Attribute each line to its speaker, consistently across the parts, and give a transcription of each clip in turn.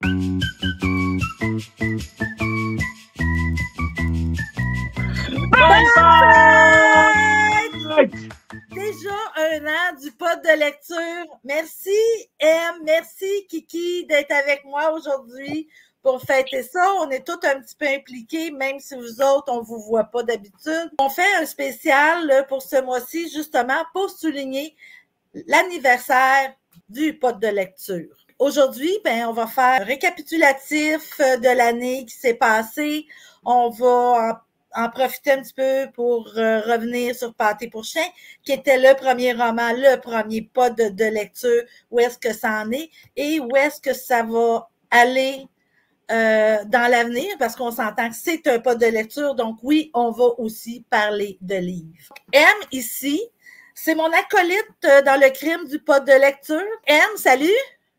Speaker 1: Déjà un an du pod de lecture. Merci, M. Merci, Kiki, d'être avec moi aujourd'hui pour fêter ça. On est tous un petit peu impliqués, même si vous autres, on vous voit pas d'habitude. On fait un spécial là, pour ce mois-ci, justement, pour souligner l'anniversaire du pod de lecture. Aujourd'hui, on va faire un récapitulatif de l'année qui s'est passée. On va en profiter un petit peu pour revenir sur Pâté pour chien, qui était le premier roman, le premier pod de lecture, où est-ce que ça en est et où est-ce que ça va aller dans l'avenir, parce qu'on s'entend que c'est un pod de lecture, donc oui, on va aussi parler de livres. M, ici, c'est mon acolyte dans le crime du pod de lecture. M, salut!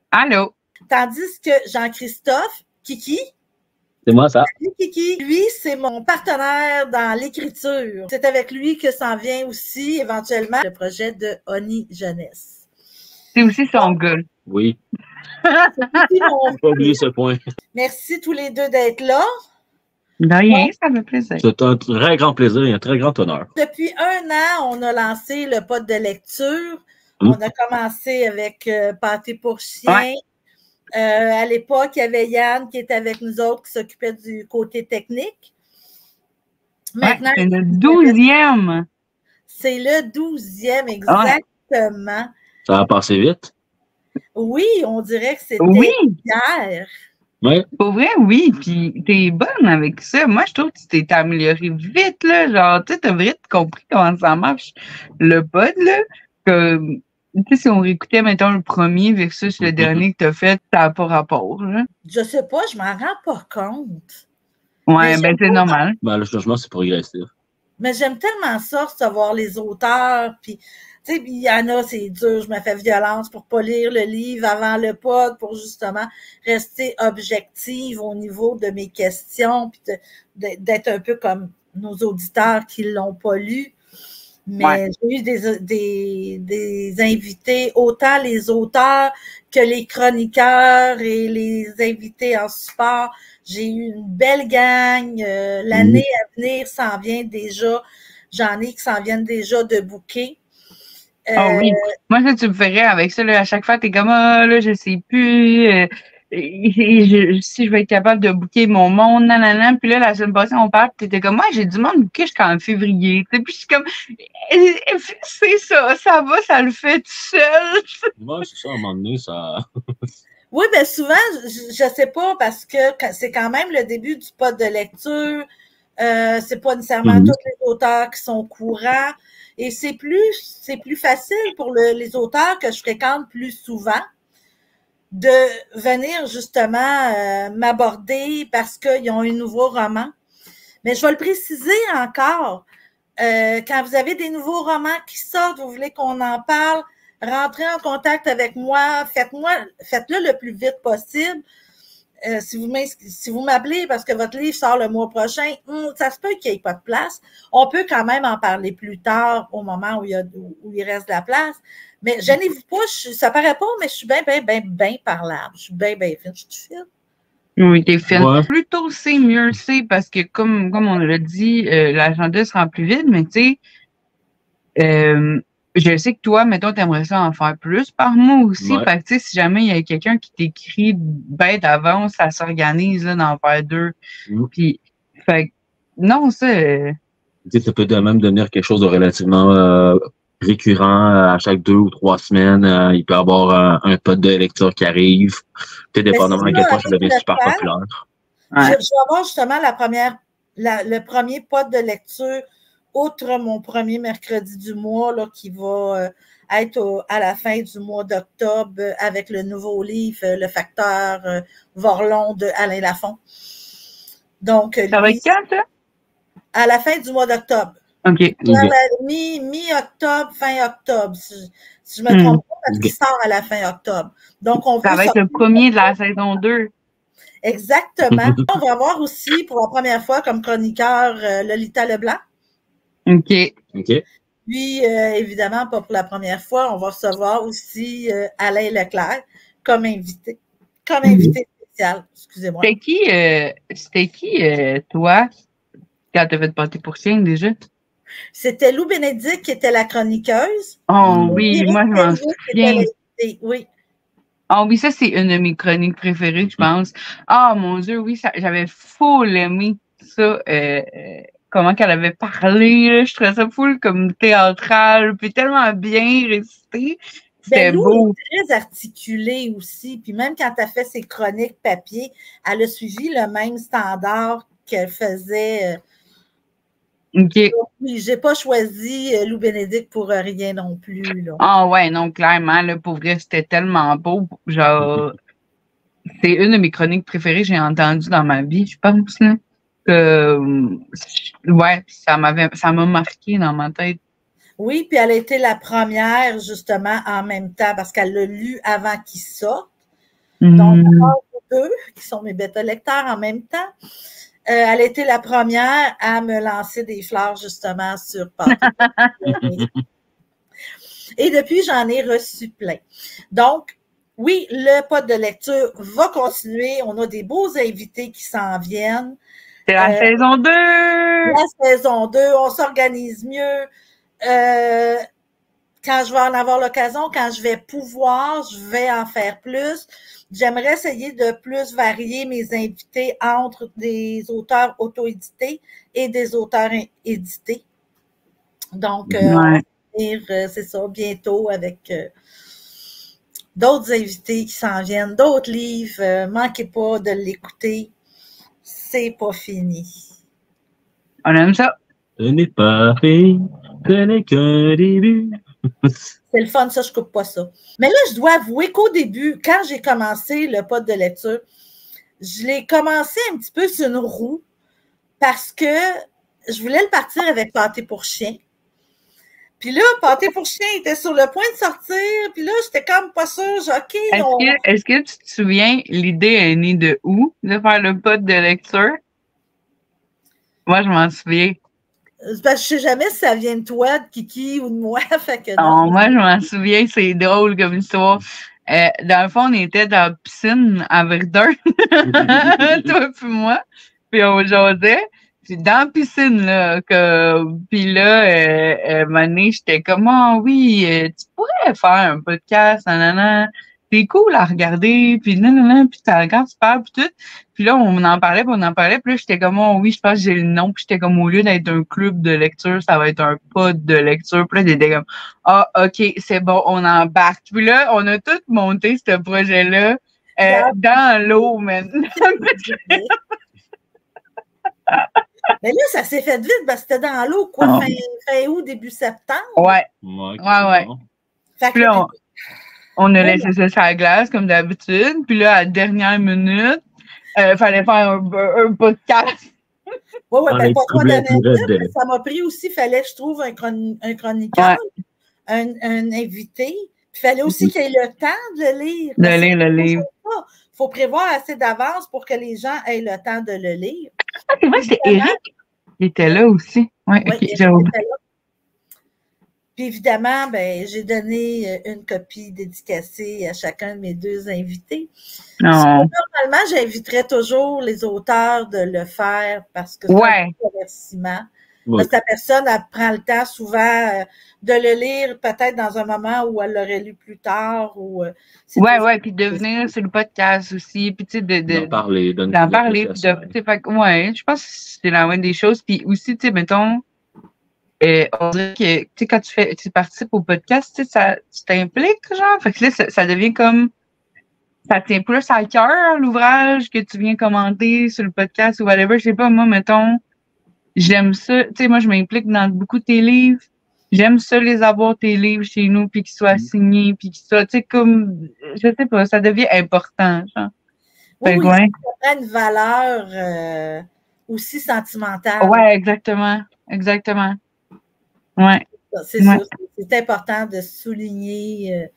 Speaker 2: Allô?
Speaker 1: Tandis que Jean-Christophe, Kiki,
Speaker 3: c'est moi, ça.
Speaker 1: salut Kiki. Lui, c'est mon partenaire dans l'écriture. C'est avec lui que s'en vient aussi, éventuellement, le projet de Honey Jeunesse.
Speaker 2: C'est aussi son gars.
Speaker 3: Oui.
Speaker 1: C'est
Speaker 3: pas oublier ce point.
Speaker 1: Merci tous les deux d'être là.
Speaker 2: De rien, ça me fait plaisir.
Speaker 3: C'est un très grand plaisir et un très grand honneur.
Speaker 1: Depuis un an, on a lancé le pod de lecture. On a commencé avec Pâté pour chien.
Speaker 2: Ouais.
Speaker 1: À l'époque, il y avait Yann qui était avec nous autres, qui s'occupait du côté technique.
Speaker 2: Maintenant, c'est le 12e.
Speaker 1: C'est le 12e, exactement.
Speaker 3: Ouais. Ça a passé vite.
Speaker 1: Oui, on dirait que c'était hier.
Speaker 3: Oui.
Speaker 2: Pour vrai, oui. Puis t'es bonne avec ça. Moi, je trouve que tu t'es améliorée vite, là. Genre, tu sais, t'as vraiment compris comment ça marche, le pod, là. Comme, tu sais, si on réécoutait, mettons, le premier versus le dernier que t'as fait, ça n'a pas rapport, là.
Speaker 1: Je sais pas, je m'en rends pas compte.
Speaker 2: Ouais, c'est normal.
Speaker 3: Le changement, c'est progressif.
Speaker 1: Mais j'aime tellement ça, recevoir les auteurs, puis tu sais, il y en a, c'est dur, je me fais violence pour pas lire le livre avant le pod, pour justement rester objective au niveau de mes questions, puis d'être un peu comme nos auditeurs qui l'ont pas lu. Mais j'ai eu des invités, autant les auteurs que les chroniqueurs et les invités en support. J'ai eu une belle gang. L'année à venir s'en vient déjà. J'en ai qui s'en viennent déjà de booker.
Speaker 2: Oui. Moi, ça, tu me ferais avec ça, là, à chaque fois, t'es comme, là, je sais plus, si je vais être capable de booker mon monde, nanana. Puis là, la semaine passée, on parle, puis t'étais comme, moi, j'ai du monde booké jusqu'en février. Puis je suis comme, c'est ça, ça va, ça le fait tout seul.
Speaker 3: Moi, c'est ça, à un moment donné, ça.
Speaker 1: Oui, souvent, je sais pas, parce que c'est quand même le début du pod de lecture. C'est pas nécessairement tous les auteurs qui sont courants. Et c'est plus facile pour les auteurs que je fréquente plus souvent de venir justement m'aborder parce qu'ils ont un nouveau roman. Mais je vais le préciser encore. Quand vous avez des nouveaux romans qui sortent, vous voulez qu'on en parle, rentrez en contact avec moi, faites-le le plus vite possible. Si vous m'appelez parce que votre livre sort le mois prochain, ça se peut qu'il n'y ait pas de place. On peut quand même en parler plus tard au moment où il reste de la place. Mais gênez-vous pas, ça paraît pas, mais je suis bien parlable. Je suis bien fine. Je suis fine.
Speaker 2: Oui, t'es fine. Ouais. Plus tôt c'est, mieux c'est, parce que comme on l'a dit, l'agenda se rend plus vite, mais tu sais, je sais que toi, mettons, t'aimerais ça en faire plus par mois aussi. Ouais. Fait que, tu sais, si jamais il y a quelqu'un qui t'écrit bien d'avance, ça s'organise, là, d'en faire 2. Puis, fait que, non, ça...
Speaker 3: Tu sais, ça peut même devenir quelque chose de relativement récurrent à chaque 2 ou 3 semaines. Il peut y avoir un pod de lecture qui arrive. Peut-être dépendamment à quel point ça devient super populaire.
Speaker 1: Ouais. Je vais avoir justement le premier pod de lecture outre mon premier mercredi du mois là, qui va être à la fin du mois d'octobre avec le nouveau livre Le Facteur Vorlon de Alain Lafont. Donc,
Speaker 2: ça va être quand, ça?
Speaker 1: À la fin du mois d'octobre.
Speaker 2: OK.
Speaker 1: Mi-octobre, fin octobre, si je me trompe pas, parce qu'il sort à la fin octobre. Donc,
Speaker 2: ça va être le premier de la saison 2.
Speaker 1: Exactement. On va avoir aussi, pour la première fois, comme chroniqueur, Lolita Leblanc.
Speaker 2: OK.
Speaker 1: Puis, évidemment, pas pour la première fois, on va recevoir aussi Alain Leclerc comme invité spécial. Excusez-moi.
Speaker 2: C'était qui, toi, quand tu avais pâté pour chien déjà?
Speaker 1: C'était Lou Bénédicte qui était la chroniqueuse.
Speaker 2: Oh oui, moi je m'en souviens.
Speaker 1: Oui.
Speaker 2: Oh oui, ça c'est une de mes chroniques préférées, je pense. Ah mon Dieu, oui, j'avais full aimé ça. Comment qu'elle avait parlé, là, je trouvais ça full comme théâtral, puis tellement bien récité. C'était beau.
Speaker 1: Elle est très articulée aussi, puis même quand elle fait ses chroniques papier, elle a suivi le même standard qu'elle faisait.
Speaker 2: OK.
Speaker 1: Oui, j'ai pas choisi Lou Bénédicte pour rien non plus. Là.
Speaker 2: Ah ouais, non, clairement, là, pour vrai, c'était tellement beau. Genre, c'est une de mes chroniques préférées que j'ai entendues dans ma vie, je pense. Là. Ouais, ça m'a marqué dans ma tête.
Speaker 1: Oui, puis elle a été la première, justement, en même temps, parce qu'elle l'a lu avant qu'il sorte. Donc, deux, qui sont mes bêta-lecteurs en même temps. Elle a été la première à me lancer des fleurs, justement, sur Pâté. Et depuis, j'en ai reçu plein. Donc, oui, le pod de lecture va continuer. On a des beaux invités qui s'en viennent.
Speaker 2: C'est la saison 2!
Speaker 1: La saison 2, on s'organise mieux. Quand je vais en avoir l'occasion, quand je vais pouvoir, je vais en faire plus. J'aimerais essayer de plus varier mes invités entre des auteurs auto-édités et des auteurs édités. Donc, on va venir, c'est ça, bientôt avec d'autres invités qui s'en viennent, d'autres livres. Manquez pas de l'écouter. C'est pas fini.
Speaker 2: On aime ça.
Speaker 3: Ce n'est pas fait, ce n'est qu'un début.
Speaker 1: C'est le fun, ça, je coupe pas ça. Mais là, je dois avouer qu'au début, quand j'ai commencé le pod de lecture, je l'ai commencé un petit peu sur une roue parce que je voulais le partir avec Pâté pour chien. Puis là, Pâté pour chien était sur le point de sortir. Puis là, j'étais comme pas sûre. OK.
Speaker 2: Est-ce que tu te souviens, l'idée est née de où, de faire le pod de lecture? Moi, je m'en souviens.
Speaker 1: Parce que je sais jamais si ça vient de toi, de Kiki ou de moi. Fait que
Speaker 2: non, moi, je m'en souviens, c'est drôle comme histoire. Dans le fond, on était dans la piscine à Verdun, toi puis moi, puis on jasait. Puis dans la piscine, là, puis là, un moment donné, j'étais comme, oh oui, tu pourrais faire un podcast, nanana. C'est cool à regarder, puis nanana, puis tu regardes, tu parles, puis tout. Puis là, on en parlait, puis là, j'étais comme, oh oui, je pense que j'ai le nom, puis j'étais comme, au lieu d'être un club de lecture, ça va être un pod de lecture. Puis là, j'étais comme, ah, OK, c'est bon, on embarque. Puis là, on a tout monté ce projet-là dans l'eau, maintenant.
Speaker 1: Mais là, ça s'est fait vite parce que c'était dans l'eau, quoi, fin août, début septembre.
Speaker 2: Ouais.
Speaker 1: Fait
Speaker 2: puis là, on a laissé ça sur la glace, comme d'habitude. Puis là, à la dernière minute, fallait faire un podcast.
Speaker 1: Oui, ben pas toi d'analyse, ça m'a pris aussi, il fallait que je trouve un chroniqueur, un invité. Il fallait aussi qu'il ait le temps de le lire.
Speaker 2: Le livre.
Speaker 1: Il faut prévoir assez d'avance pour que les gens aient le temps de le lire.
Speaker 2: C'est vrai que c'est Éric qui était là aussi. Oui, OK, j'ai oublié.
Speaker 1: Puis évidemment, ben, j'ai donné une copie dédicacée à chacun de mes deux invités. Normalement, j'inviterais toujours les auteurs de le faire parce que c'est un remerciement. Parce que la personne, elle prend le temps souvent de le lire peut-être dans un moment où elle l'aurait lu plus tard.
Speaker 2: Puis de venir sur le podcast aussi, puis tu sais,
Speaker 3: d'en parler.
Speaker 2: Puis je pense que c'est la moindre des choses. Puis aussi, tu sais, mettons, on dirait que, tu sais, quand tu participes au podcast, tu sais, tu t'impliques, genre. Fait que là, ça devient comme, ça tient plus à cœur, l'ouvrage que tu viens commenter sur le podcast ou whatever. Je sais pas, moi, mettons, j'aime ça. Tu sais, moi, je m'implique dans beaucoup de tes livres. J'aime ça les avoir, tes livres, chez nous, puis qu'ils soient signés, puis qu'ils soient, tu sais, comme, je sais pas, ça devient important, genre.
Speaker 1: Oui, ça a une valeur aussi sentimentale.
Speaker 2: Ouais, exactement. Ouais.
Speaker 1: C'est ça. C'est important de souligner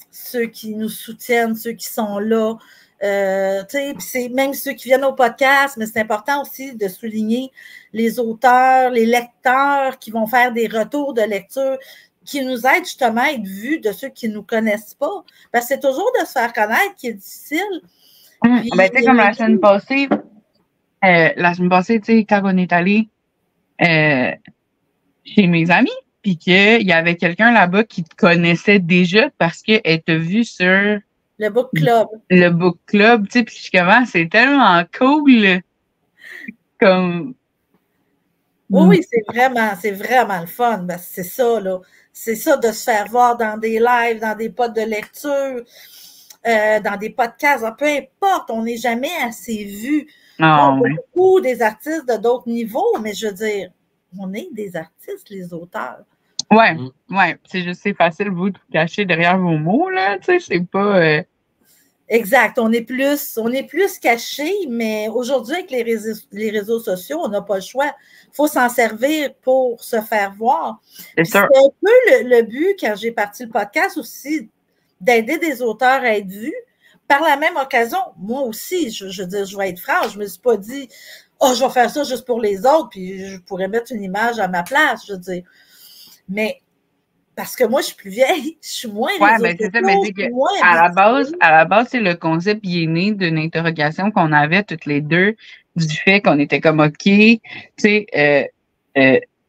Speaker 1: ceux qui nous soutiennent, ceux qui sont là. C'est même ceux qui viennent au podcast, mais c'est important aussi de souligner les auteurs, les lecteurs qui vont faire des retours de lecture qui nous aident justement à être vus de ceux qui ne nous connaissent pas. Parce que c'est toujours de se faire connaître qui est difficile.
Speaker 2: Ben, tu sais, comme la semaine passée, tu sais, quand on est allé chez mes amis, puis qu'il y avait quelqu'un là-bas qui te connaissait déjà parce qu'elle t'a vu sur
Speaker 1: le book club.
Speaker 2: Le book club, tu sais, puis comment c'est tellement cool. Comme.
Speaker 1: Oui, c'est vraiment le fun. Ben, c'est ça, là. C'est ça de se faire voir dans des lives, dans des pods de lecture, dans des podcasts, peu importe, on n'est jamais assez vu.
Speaker 2: Oh,
Speaker 1: on a beaucoup des artistes de d'autres niveaux, mais je veux dire, on est des artistes, les auteurs.
Speaker 2: Ouais. C'est juste, c'est facile, vous, de vous cacher derrière vos mots, là, tu sais, c'est pas...
Speaker 1: Exact, on est plus cachés, mais aujourd'hui, avec les réseaux sociaux, on n'a pas le choix. Il faut s'en servir pour se faire voir. C'est un peu le but, quand j'ai parti le podcast aussi, d'aider des auteurs à être vus. Par la même occasion, moi aussi, je veux dire, je vais être franche, je ne me suis pas dit « Oh, je vais faire ça juste pour les autres, puis je pourrais mettre une image à ma place. » Je veux dire. Mais parce que moi, je suis plus vieille, je suis moins
Speaker 2: mais c'est ça, mais c'est que à la base, c'est le concept qui est né d'une interrogation qu'on avait toutes les deux, du fait qu'on était comme OK, tu sais,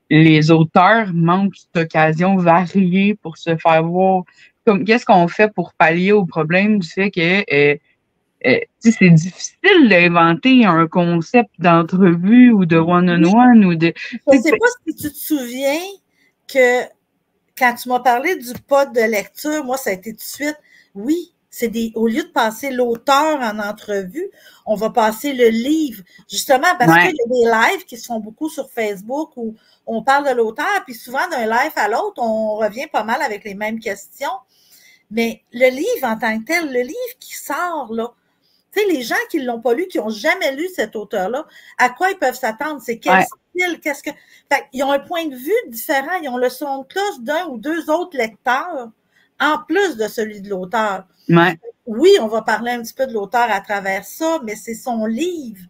Speaker 2: les auteurs manquent d'occasions variées pour se faire voir. Comme qu'est-ce qu'on fait pour pallier au problème du fait que c'est difficile d'inventer un concept d'entrevue ou de one-on-one ou de.
Speaker 1: Je ne sais pas si tu te souviens que quand tu m'as parlé du pod de lecture, moi, ça a été tout de suite, oui, au lieu de passer l'auteur en entrevue, on va passer le livre, justement, parce qu'il y a des lives qui se font beaucoup sur Facebook où on parle de l'auteur, puis souvent d'un live à l'autre, on revient pas mal avec les mêmes questions. Mais le livre en tant que tel, le livre qui sort, là, tu sais, les gens qui ne l'ont pas lu, qui n'ont jamais lu cet auteur-là, à quoi ils peuvent s'attendre? C'est quel style? Qu'est-ce que. Fait, ils ont un point de vue différent. Ils ont le son de cloche d'un ou deux autres lecteurs, en plus de celui de l'auteur.
Speaker 2: Ouais.
Speaker 1: Oui, on va parler un petit peu de l'auteur à travers ça, mais c'est son livre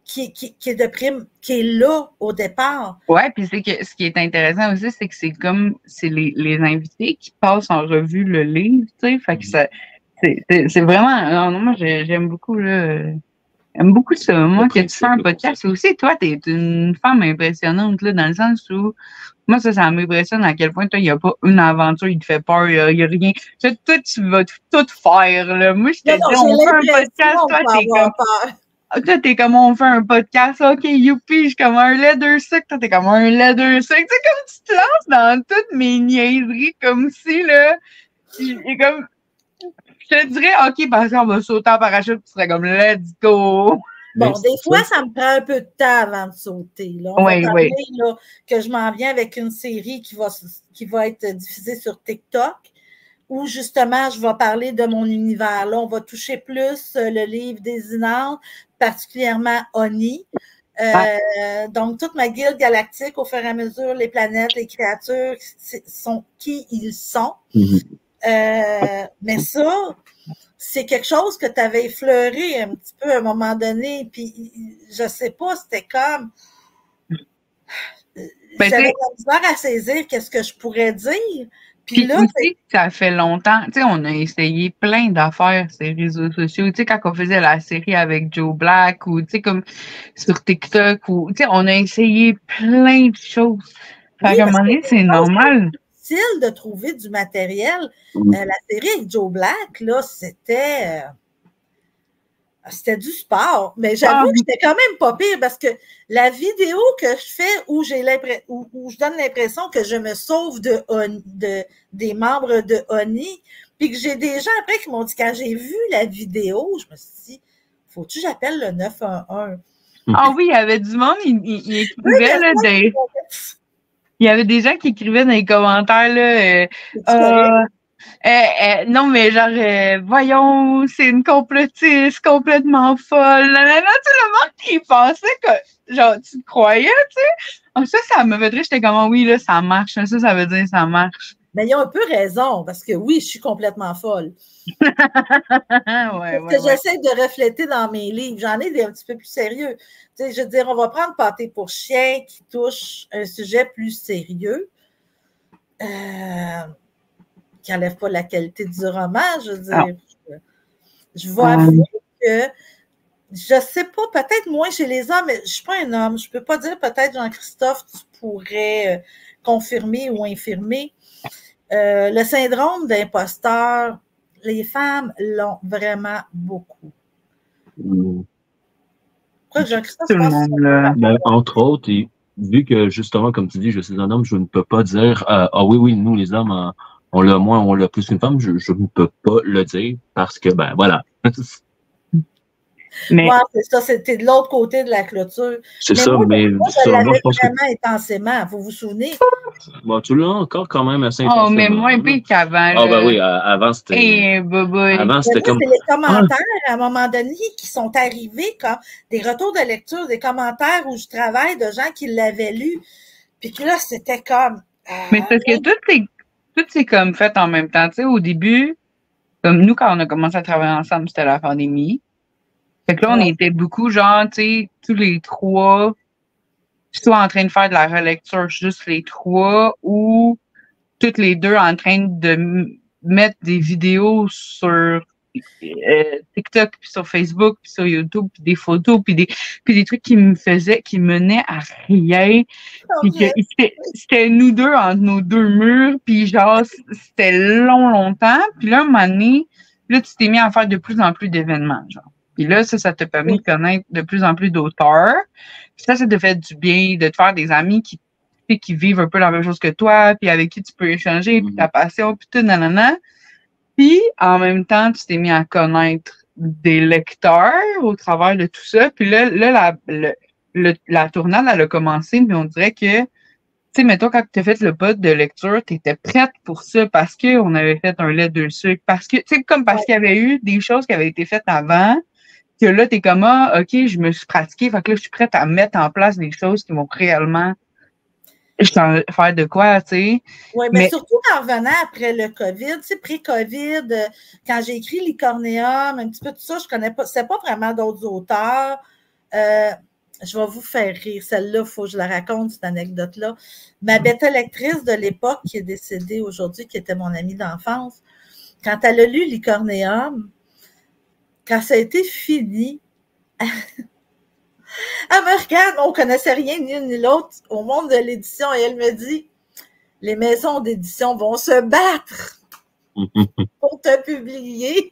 Speaker 1: qui est de prime, qui est là au départ.
Speaker 2: Ouais, puis c'est que ce qui est intéressant aussi, c'est que c'est les invités qui passent en revue le livre, tu sais, fait que ça. C'est vraiment. Non, moi, j'aime beaucoup, là. J'aime beaucoup ça. Moi, que tu fais un podcast aussi, toi, t'es une femme impressionnante, là, dans le sens où. Moi, ça m'impressionne à quel point, toi, il n'y a pas une aventure, il te fait peur, il n'y a rien. Toi, tu vas tout faire, là. Moi, je te dis, on fait un podcast, toi, t'es comme, on fait un podcast, OK, youpi, je suis comme un leather suck, toi, t'es comme un leather suck. Tu sais, comme tu te lances dans toutes mes niaiseries, comme si, là, et comme. Je te dirais, OK, parce qu'on va sauter en parachute, tu serais comme, let's go.
Speaker 1: Bon, des fois, ça me prend un peu de temps avant de sauter. Là. On va parler là, que je m'en viens avec une série qui va être diffusée sur TikTok, où justement, je vais parler de mon univers. Là, on va toucher plus le livre des Inards, particulièrement Oni. Donc, toute ma guilde galactique, au fur et à mesure, les planètes, les créatures, sont qui ils sont. Mais ça, c'est quelque chose que tu avais effleuré un petit peu à un moment donné, puis je sais pas, c'était comme... J'avais la misère à saisir qu'est-ce que je pourrais dire. Puis là,
Speaker 2: aussi, ça fait longtemps, tu sais, on a essayé plein d'affaires sur les réseaux sociaux, tu sais, quand on faisait la série avec Joe Black ou, tu sais, comme sur TikTok ou, tu sais, on a essayé plein de choses. Fait qu'à un moment donné, c'est normal.
Speaker 1: C'est difficile de trouver du matériel. La série avec Joe Black, là, c'était du sport. Mais j'avoue que c'était quand même pas pire parce que la vidéo que je fais où je donne l'impression que je me sauve des membres de Oni, puis que j'ai des gens après qui m'ont dit, quand j'ai vu la vidéo, je me suis dit, faut-tu que j'appelle le 911?
Speaker 2: Ah oui, il y avait du monde, il écrivait là, il y avait des gens qui écrivaient dans les commentaires là, non, mais genre, voyons, c'est une complotiste complètement folle. Tu sais, le monde qui pensait que, genre, tu te croyais, tu sais. Ça me fait rire, j'étais comme, oui, là, ça marche. Ça veut dire ça marche.
Speaker 1: Mais ils ont un peu raison, parce que oui, je suis complètement folle.
Speaker 2: Ouais,
Speaker 1: que j'essaie de refléter dans mes livres. J'en ai des un petit peu plus sérieux. Tu sais, je veux dire, on va prendre Pâté pour chien qui touche un sujet plus sérieux. Qui n'enlève pas la qualité du roman, je veux dire. Je vais avouer que je sais pas, peut-être moins chez les hommes, mais je suis pas un homme. Je peux pas dire, peut-être, Jean-Christophe, tu pourrais confirmer ou infirmer. Le syndrome d'imposteur, les femmes l'ont vraiment beaucoup. Pourquoi Jean-Christophe, je pense
Speaker 3: que entre autres, vu que justement, comme tu dis, je suis un homme, je ne peux pas dire ah oui, nous les hommes, on l'a moins, on l'a plus qu'une femme, je ne peux pas le dire parce que ben voilà.
Speaker 1: Mais c'est ça, c'était de l'autre côté de la clôture.
Speaker 3: C'est ça, mais
Speaker 1: moi, je l'avais vraiment intensément, vous vous souvenez?
Speaker 3: Bon, tu l'as encore quand même assez
Speaker 2: intensément. Oh, mais moins pire qu'avant.
Speaker 3: Ah, ben oui, avant, c'était...
Speaker 1: Avant, c'était comme... C'est les commentaires, à un moment donné, qui sont arrivés comme des retours de lecture, des commentaires où je travaille de gens qui l'avaient lu. Puis que là, c'était comme...
Speaker 2: Mais c'est parce que tout c'est comme fait en même temps. Tu sais, au début, comme nous, quand on a commencé à travailler ensemble, c'était la pandémie. Fait que là, on était beaucoup, genre, tu sais, tous les trois, soit en train de faire de la relecture, juste les trois, ou toutes les deux en train de mettre des vidéos sur TikTok, puis sur Facebook, puis sur YouTube, puis des photos, puis des trucs qui menaient à rien. Puis que c'était nous deux entre nos deux murs, puis genre, c'était longtemps. Puis là, un moment donné, là, tu t'es mis à faire de plus en plus d'événements, genre. Puis là, ça t'a permis de connaître de plus en plus d'auteurs. Puis ça te fait du bien de te faire des amis qui vivent un peu la même chose que toi, puis avec qui tu peux échanger, puis ta passion, puis tout, nanana. Puis, en même temps, tu t'es mis à connaître des lecteurs au travers de tout ça. Puis là la tournade, elle a commencé, mais on dirait que, tu sais, mettons, quand tu as fait le pod de lecture, tu étais prête pour ça parce qu'on avait fait un lait de sucre, parce que, tu sais, comme parce qu'il y avait eu des choses qui avaient été faites avant, que là, t'es comme, OK, je me suis pratiquée, fait que là, je suis prête à mettre en place des choses qui vont réellement faire de quoi, tu sais.
Speaker 1: Oui, mais surtout en revenant après le COVID, tu sais, pré-COVID, quand j'ai écrit Licorneum, un petit peu tout ça, je connais pas, c'est pas vraiment d'autres auteurs. Je vais vous faire rire. Celle-là, il faut que je la raconte, cette anecdote-là. Ma bêta-lectrice de l'époque, qui est décédée aujourd'hui, qui était mon amie d'enfance, quand elle a lu Licorneum, quand ça a été fini, elle me regarde, on ne connaissait rien ni l'une ni l'autre au monde de l'édition et elle me dit, les maisons d'édition vont se battre pour te publier.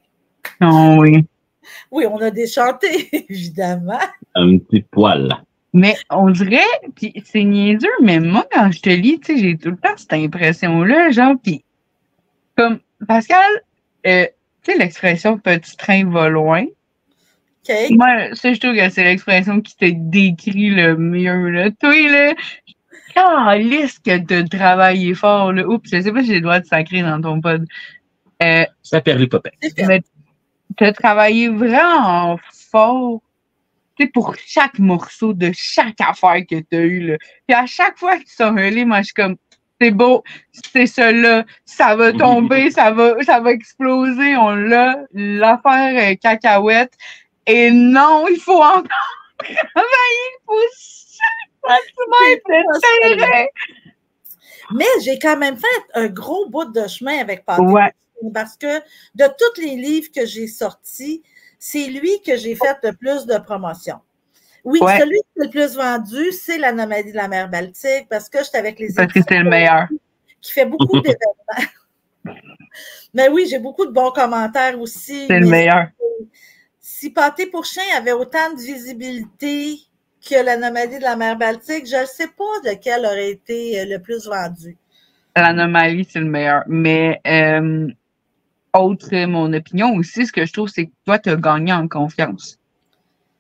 Speaker 2: Oh oui.
Speaker 1: Oui, on a déchanté, évidemment.
Speaker 3: Un petit poil.
Speaker 2: Mais on dirait, puis c'est niaiseux, mais moi, quand je te lis, tu sais, j'ai tout le temps cette impression-là, genre, puis comme, Pascal, tu sais, l'expression « petit train va loin »,
Speaker 1: Okay.
Speaker 2: moi, ça, je trouve que c'est l'expression qui te décrit le mieux, là. Toi, là, calisse que de travailler fort, là. Oups, je sais pas si j'ai le droit de sacrer dans ton pod.
Speaker 3: Ça perd les popins.
Speaker 2: Mais t'as travaillé vraiment fort, tu sais, pour chaque morceau de chaque affaire que t'as eu, là. Puis à chaque fois que tu sors un livre, moi, je suis comme, c'est beau, c'est ça là, ça va tomber, ça va exploser, on l'a, l'affaire cacahuète. Et non, il faut encore travailler pour chaque centimètre de terrain.
Speaker 1: Mais j'ai quand même fait un gros bout de chemin avec Pâté.
Speaker 2: Ouais.
Speaker 1: Parce que de tous les livres que j'ai sortis, c'est lui que j'ai fait le plus de promotion. Oui, celui qui est le plus vendu, c'est l'Anomalie de la mer Baltique, parce que j'étais avec les
Speaker 2: parce que c'est le meilleur.
Speaker 1: Qui fait beaucoup d'événements. Mais oui, j'ai beaucoup de bons commentaires aussi.
Speaker 2: C'est le meilleur.
Speaker 1: Si Pâté pour chien avait autant de visibilité que l'Anomalie de la mer Baltique, je ne sais pas lequel aurait été le plus vendu.
Speaker 2: L'Anomalie, c'est le meilleur. Mais autre, mon opinion aussi, ce que je trouve, c'est que toi, tu as gagné en confiance.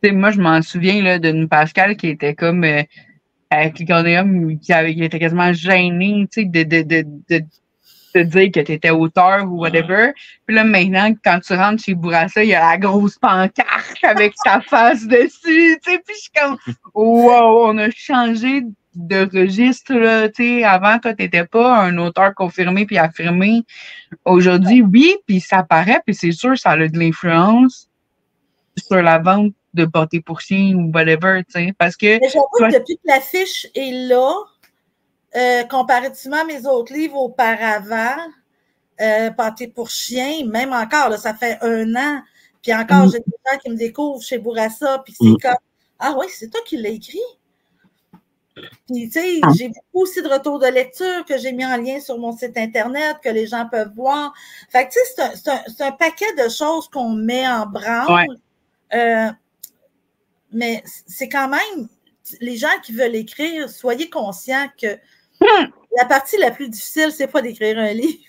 Speaker 2: T'sais, moi, je m'en souviens là, d'une Pascal qui était comme avec Licorneum, qui était quasiment gênée de dire que tu étais auteur ou whatever. Puis là, maintenant, quand tu rentres chez Bourassa, il y a la grosse pancarte avec ta face dessus. Puis je suis comme, wow, on a changé de registre. Là, avant, toi, tu n'étais pas un auteur confirmé puis affirmé. Aujourd'hui, oui, puis ça paraît, puis c'est sûr, ça a de l'influence sur la vente de Pâté pour chien ou whatever, tu sais, parce que...
Speaker 1: Mais j'avoue que depuis que l'affiche est là, comparativement à mes autres livres auparavant, Pâté pour chien, même encore, là, ça fait 1 an Puis encore, j'ai des gens qui me découvrent chez Bourassa, puis c'est comme, ah oui, c'est toi qui l'as écrit. Puis, tu sais, j'ai beaucoup aussi de retours de lecture que j'ai mis en lien sur mon site Internet, que les gens peuvent voir. Fait que, tu sais, c'est un paquet de choses qu'on met en branle. Mais c'est quand même, les gens qui veulent écrire, soyez conscients que la partie la plus difficile, c'est pas d'écrire un livre.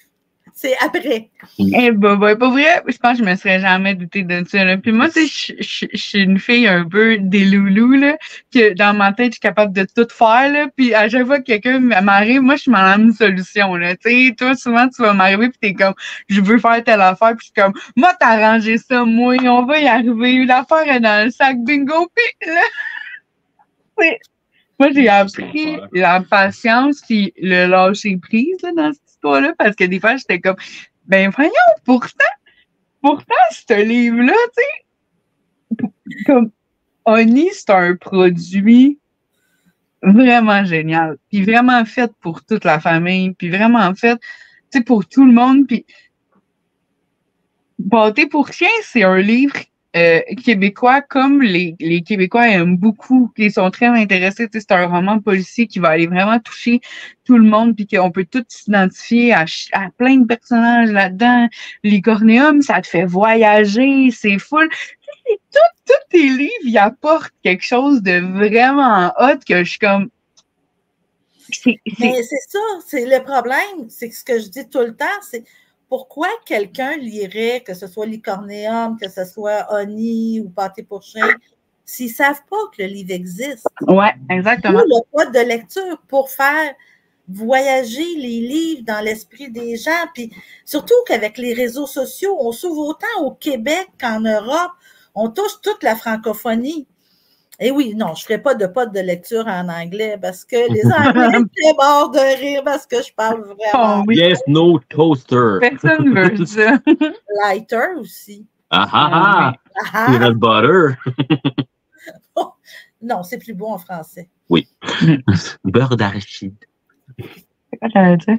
Speaker 1: C'est après.
Speaker 2: Eh ben, pas vrai, je pense que je me serais jamais douté de ça, là. Puis moi, tu sais, je suis une fille un peu des loulous, là, que dans ma tête, je suis capable de tout faire, là. Puis à chaque fois que quelqu'un m'arrive, moi, je m'en amène une solution, là. Tu sais, toi, souvent, tu vas m'arriver, puis t'es comme, je veux faire telle affaire, puis je suis comme, moi, t'as arrangé ça, moi, on va y arriver. L'affaire est dans le sac bingo, puis là, moi, j'ai appris la patience puis le lâcher prise là, dans cette histoire-là parce que des fois, j'étais comme, ben voyons, pourtant, ce livre-là, tu sais, comme Oni, c'est un produit vraiment génial, puis vraiment fait pour toute la famille, puis vraiment fait, tu sais, pour tout le monde, puis Pâté pour chien, c'est un livre québécois comme les Québécois aiment beaucoup, qui sont très intéressés. C'est un roman policier qui va aller vraiment toucher tout le monde, puis qu'on peut tout s'identifier à plein de personnages là-dedans. Licorneum, ça te fait voyager, c'est full. Tous tes livres, ils apportent quelque chose de vraiment hot que je suis comme...
Speaker 1: Mais c'est ça, c'est le problème, c'est que ce que je dis tout le temps, c'est pourquoi quelqu'un lirait, que ce soit Licorneum, que ce soit Oni ou Pâté pour chien, s'ils ne savent pas que le livre existe?
Speaker 2: Oui, exactement.
Speaker 1: Ou le code de lecture pour faire voyager les livres dans l'esprit des gens. Puis surtout qu'avec les réseaux sociaux, on s'ouvre autant au Québec qu'en Europe. On touche toute la francophonie. Et oui, non, je ne ferai pas de pod de lecture en anglais parce que les Anglais sont morts de rire parce que je parle vraiment.
Speaker 3: Oh, oui. Yes, no toaster.
Speaker 2: Personne veut ça.
Speaker 1: Lighter aussi.
Speaker 3: Peanut butter.
Speaker 1: Non, c'est plus beau en français.
Speaker 3: Oui. Beurre d'arachide.
Speaker 2: C'est quoi t'allais dire?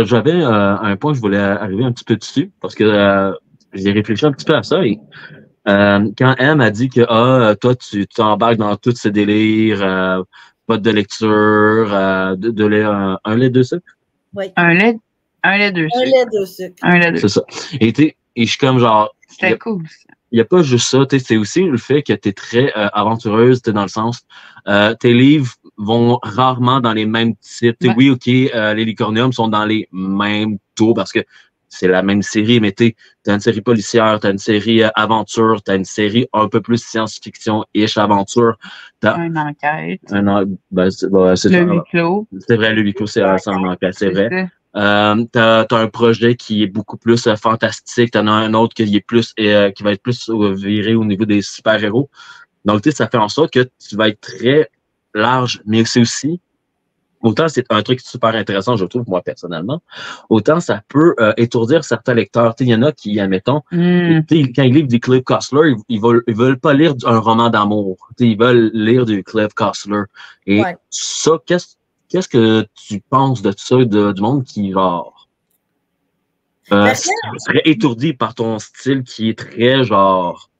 Speaker 3: J'avais un point que je voulais arriver un petit peu dessus parce que j'ai réfléchi un petit peu à ça et quand M a dit que toi, tu t'embarques dans tous ces délires, pas de lecture, de lait, un lait de sucre?
Speaker 1: Oui.
Speaker 2: Un lait de sucre.
Speaker 1: Un lait de sucre.
Speaker 2: Un lait de sucre.
Speaker 3: C'est ça. Et je suis comme genre.
Speaker 2: C'était cool.
Speaker 3: Il n'y a pas juste ça, c'est aussi le fait que tu es très aventureuse, dans le sens, tes livres vont rarement dans les mêmes titres. Ouais. Oui, OK, les Licorneum sont dans les mêmes tours parce que c'est la même série, mais t'as une série policière, t'as une série aventure, t'as une série un peu plus science-fiction-ish aventure.
Speaker 2: Une enquête.
Speaker 3: C'est
Speaker 2: le huis clos.
Speaker 3: C'est vrai, le huis clos, c'est en enquête, c'est vrai. T'as un projet qui est beaucoup plus fantastique, t'en as un autre qui est plus qui va être plus viré au niveau des super-héros. Donc, ça fait en sorte que tu vas être très large, mais c'est aussi autant c'est un truc super intéressant, je trouve, moi, personnellement, autant ça peut étourdir certains lecteurs. Il y en a qui, admettons, quand ils lisent du Clive Cussler, ils veulent pas lire un roman d'amour. Ils veulent lire du Clive Cussler. Et ça, qu'est-ce que tu penses de ça, du monde qui, genre, serait étourdi par ton style qui est très, genre,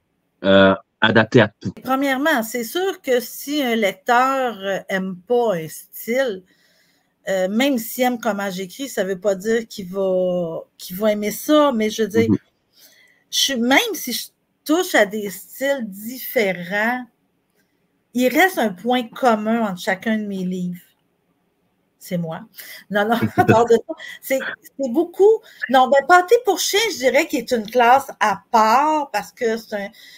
Speaker 3: adapté à tout?
Speaker 1: Premièrement, c'est sûr que si un lecteur aime pas un style, même s'il aime comment j'écris, ça veut pas dire qu'il va aimer ça, mais je veux dire, même si je touche à des styles différents, il reste un point commun entre chacun de mes livres. C'est moi. Non, à part de ça, c'est beaucoup. Non, Pâté pour chien, je dirais qu'il est une classe à part parce que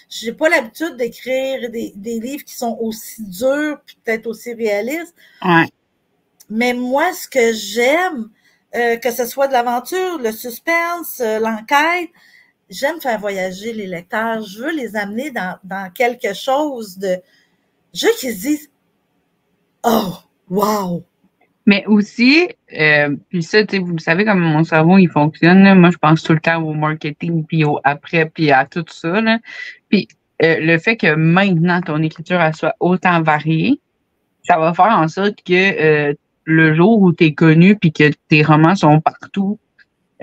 Speaker 1: j'ai pas l'habitude d'écrire des livres qui sont aussi durs puis peut-être aussi réalistes.
Speaker 2: Ouais.
Speaker 1: Mais moi, ce que j'aime, que ce soit de l'aventure, le suspense, l'enquête, j'aime faire voyager les lecteurs. Je veux les amener dans quelque chose de... Je veux qu'ils se disent « Oh, wow! »
Speaker 2: Mais aussi, puis ça, vous savez comment mon cerveau il fonctionne. Là. Moi, je pense tout le temps au marketing, puis au après, puis à tout ça. Là. Puis le fait que maintenant ton écriture elle soit autant variée, ça va faire en sorte que le jour où tu es connu, puis que tes romans sont partout,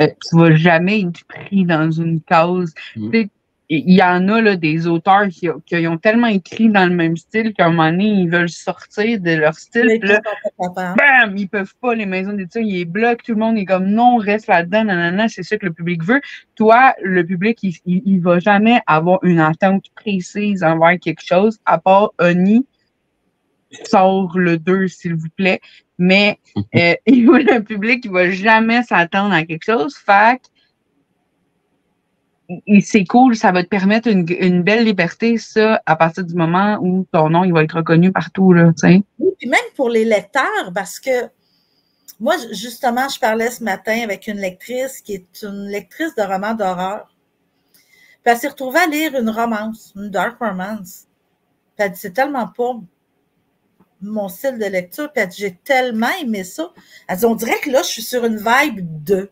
Speaker 2: tu vas jamais être pris dans une case. Il y en a là, des auteurs qui ont tellement écrit dans le même style qu'à un moment donné, ils veulent sortir de leur style. Puis là, bam, ils peuvent pas, les maisons d'édition, ils les bloquent, tout le monde est comme non, reste là-dedans, nanana, c'est ça que le public veut. Toi, le public, il va jamais avoir une attente précise envers quelque chose, à part Oni sort le 2, s'il vous plaît. Mais le public, il va jamais s'attendre à quelque chose. Fait et c'est cool, ça va te permettre une belle liberté, ça, à partir du moment où ton nom, il va être reconnu partout, là, tu sais.
Speaker 1: Oui, puis même pour les lecteurs, parce que moi, justement, je parlais ce matin avec une lectrice qui est une lectrice de romans d'horreur. Puis elle s'est retrouvée à lire une romance, une dark romance. Puis elle dit, c'est tellement pas mon style de lecture. Puis elle dit, j'ai tellement aimé ça. Elle dit, on dirait que là, je suis sur une vibe 2.